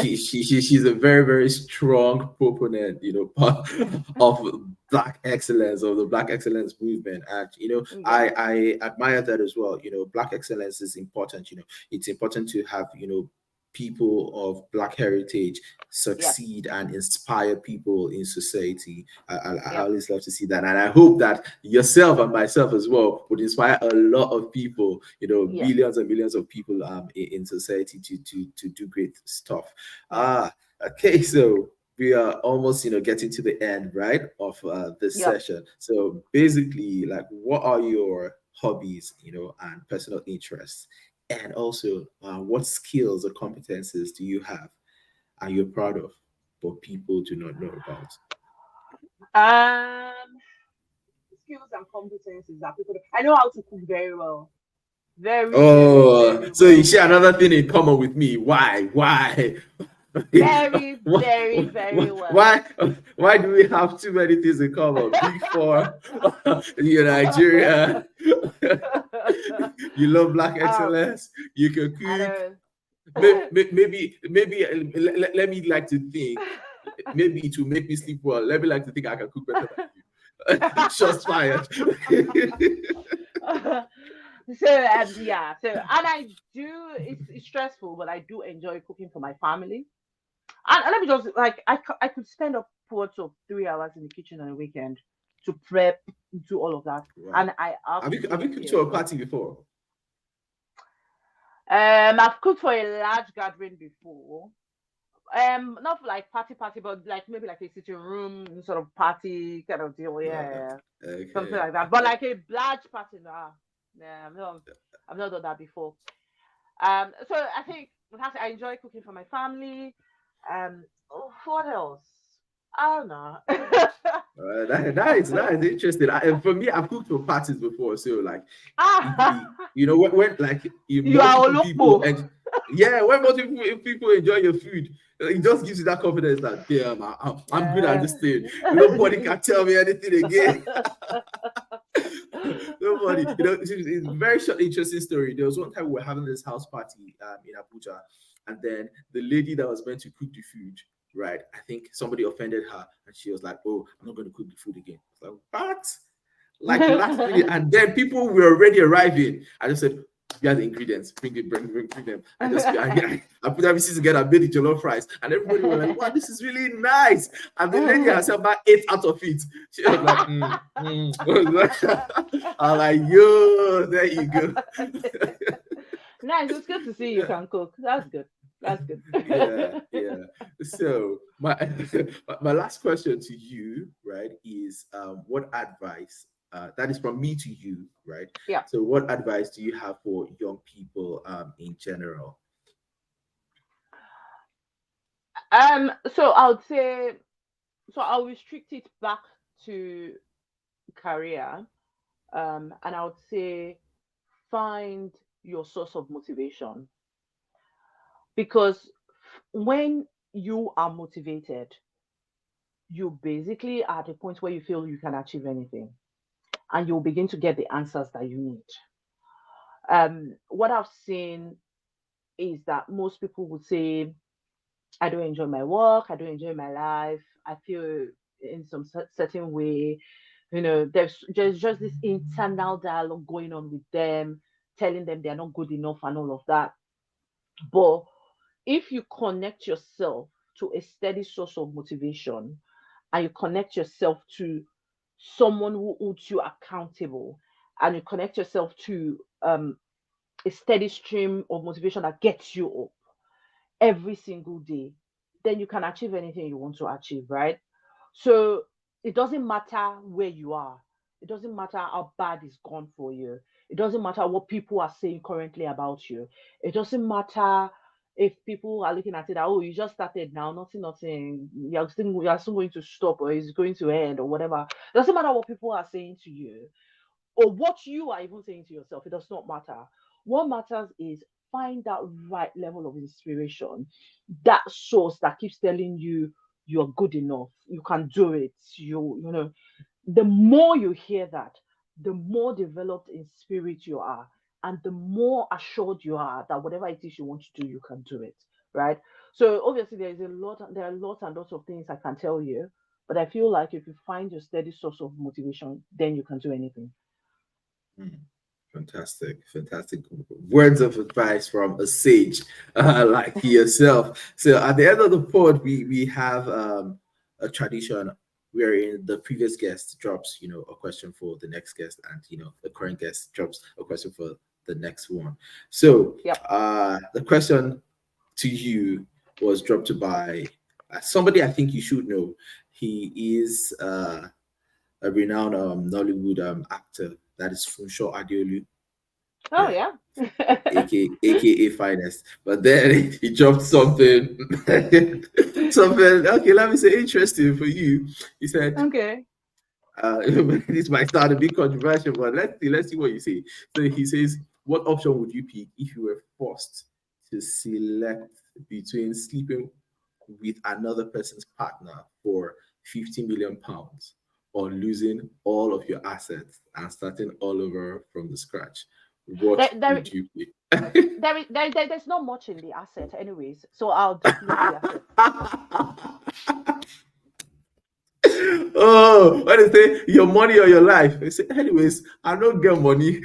She's a very, very strong proponent, of black excellence, of the black excellence movement. And Yeah, I admire that as well. Black excellence is important. It's important to have, people of black heritage yeah, succeed and inspire people in society. I yeah, always love to see that, and I hope that yourself and myself as well would inspire a lot of people, yeah, billions and millions of people in society to do great stuff. yeah, Ah, okay, so we are almost getting to the end, right, of this yeah. session. So basically, like, what are your hobbies, and personal interests, and also what skills or competences do you have and you're proud of, but people do not know about? Um, Skills and competencies that people. I know how to cook very well, very, very, Oh, very so you well, share another thing in common with me. Why? Why? very, why, very, very well. why why do we have too many things in common? Big Four, you're Nigeria, you love black um, excellence, you can I cook. don't. Maybe let me like to think. Maybe it will make me sleep well. Let me like to think I can cook better than you. Shots fired. Yeah, and I do. It's stressful, but I do enjoy cooking for my family. And let me just like I could spend upwards of 3 hours in the kitchen on a weekend to prep, do all of that, Wow. and I Have you absolutely cooked to a enjoy. party before? I've cooked for a large gathering before. Not for like party, but like maybe like a sitting room sort of party kind of deal. Uh, Yeah, something okay. like that. But like a large party, nah. Yeah, I've not done that before. So I think I enjoy cooking for my family. What else? I don't know. That is interesting. For me, I've cooked for parties before, so like, Ah, when like you are multiple people Olukbo. and yeah, when multiple people enjoy your food, it just gives you that confidence that damn, I'm good at Uh, this thing. Nobody can tell me anything again. Nobody, it's a very short, interesting story. There was one time we were having this house party in Abuja, and then the lady that was meant to cook the food, right? I think somebody offended her, and she was like, "Oh, I'm not going to cook the food again." I was like, "What?" Like last minute, and then people were already arriving. I just said, "Get the ingredients, bring them." I put everything together, made the jollof rice, and everybody was like, "Wow, this is really nice." And the lady herself about ate out of it. She was like, I'm like, yo, there you go. Nice. It's good to see you can cook. That's good. That's good. Yeah, yeah. So my my last question to you, right, is what advice that is from me to you, right? Yeah. So what advice do you have for young people in general? So I would say, so I'll restrict it back to career. And I would say find your source of motivation, because when you are motivated, you basically are at a point where you feel you can achieve anything, and you'll begin to get the answers that you need. What I've seen is that most people would say, I don't enjoy my work, I don't enjoy my life, I feel in some certain way. There's just this internal dialogue going on with them, telling them they're not good enough and all of that. But if you connect yourself to a steady source of motivation, and you connect yourself to someone who holds you accountable, and you connect yourself to a steady stream of motivation that gets you up every single day, then you can achieve anything you want to achieve, right? So it doesn't matter where you are. It doesn't matter how bad it's gone for you. It doesn't matter what people are saying currently about you. It doesn't matter if people are looking at it that, oh, you just started now, nothing, nothing. You're still going to stop, or it's going to end, or whatever. It doesn't matter what people are saying to you or what you are even saying to yourself. It does not matter. What matters is find that right level of inspiration, that source that keeps telling you you're good enough, you can do it. The more you hear that, the more developed in spirit you are, and the more assured you are that whatever it is you want to do, you can do it. Right. So obviously there are lots and lots of things I can tell you, but I feel like if you find your steady source of motivation, then you can do anything. Mm. Fantastic, fantastic words of advice from a sage like yourself. So at the end of the pod, we have a tradition wherein the previous guest drops, a question for the next guest, and the current guest drops a question for the next one. So Yep. the question to you was dropped by somebody I think you should know. He is a renowned Nollywood actor. That is Funsho Adeolu. Oh Yeah, yeah. aka Finest. But then he dropped something, something. Okay, let me say interesting for you. He said, Okay. "This might sound a bit controversial, but let's see what you say." So he says, "What option would you pick if you were forced to select between sleeping with another person's partner for 50 million pounds or losing all of your assets and starting all over from the scratch? What There, there, would you pick?" there's not much in the asset, anyways. So I'll lose the assets. Oh, what is it? Your money or your life? I say, anyways, I don't get money.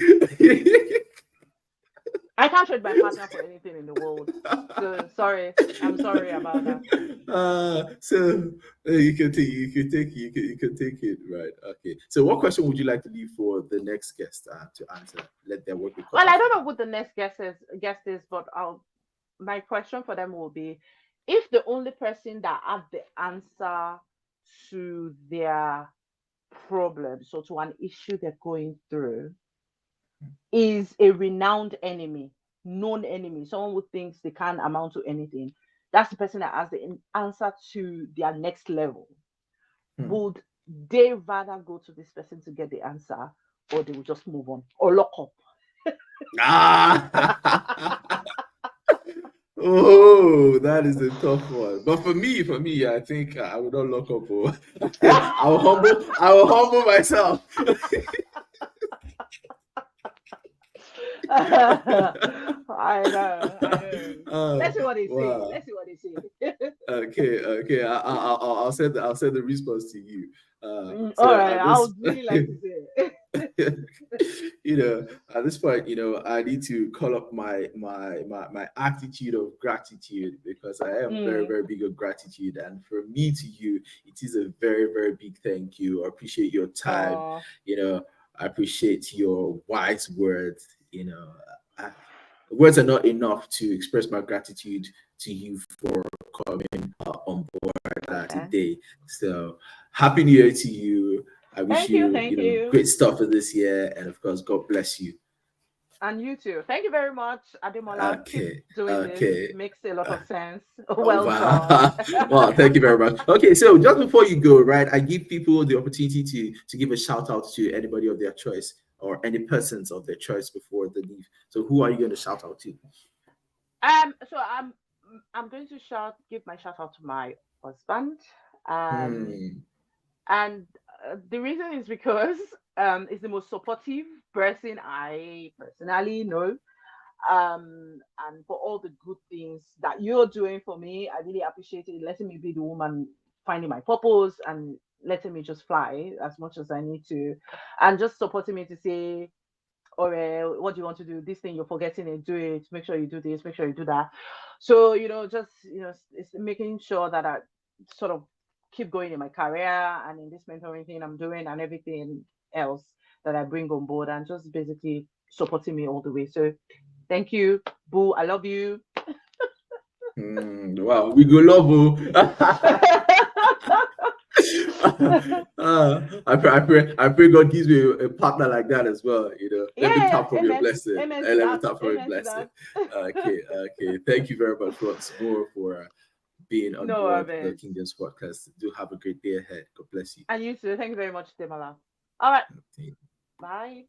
I can't trade my partner for anything in the world. So sorry. I'm sorry about that. So you can take it, right? Okay. So what question would you like to leave for the next guest to answer? Let their work be cut Well, I out for don't know them. what the next guest is, but my question for them will be, if the only person that had the answer to their problem, so to an issue they're going through, is a renowned enemy, known enemy, someone who thinks they can't amount to anything, that's the person that has the answer to their next level. Hmm. Would they rather go to this person to get the answer, or they will just move on or lock up? Ah. Oh, that is a tough one. But for me, I think I would not lock up. Oh. I will humble myself. I know, I know. Let's see what they say. Wow. Let's see what they say. Okay, okay. I'll send the response to you. All So right, at I this would really like to say. at this point, I need to call up my attitude of gratitude because I am very, Mm. very big on gratitude. And from me to you, it is a very, very big thank you. I appreciate your time. Oh, I appreciate your wise words. I, words are not enough to express my gratitude to you for coming on board okay. today. So happy New Year to you. I wish Thank you, you, thank you. great stuff for this year, and of course, God bless you. And you too. Thank you very much, Ademola. Keep Okay, doing this. okay. Makes a lot Uh, of sense. oh, Well done. wow. Well, thank you very much. Okay, so just before you go, right, I give people the opportunity to give a shout out to anybody of their choice or any persons of their choice before they leave. So, who are you going to shout out to? So I'm going to give my shout out to my husband. Um, Hmm. and the reason is because Is the most supportive person I personally know. And for all the good things that you're doing for me, I really appreciate it. Letting me be the woman finding my purpose and letting me just fly as much as I need to, and just supporting me to say, or what do you want to do? This thing you're forgetting it, do it. Make sure you do this. Make sure you do that. So just it's making sure that I sort of keep going in my career and in this mentoring thing I'm doing and everything else that I bring on board, and just basically supporting me all the way. So thank you, Boo. I love you. Wow, we go love you. I pray God gives me a partner like that as well. Let me Yeah, tap from your amen. blessing. Amen to And let me that. tap from your Amen to blessing. that. Okay. Thank you very much once more for being on No board the worries. Kingdoms podcast. Do have a great day ahead. God bless you. And you too. Thank you very much, Demola. All right. Okay. Bye.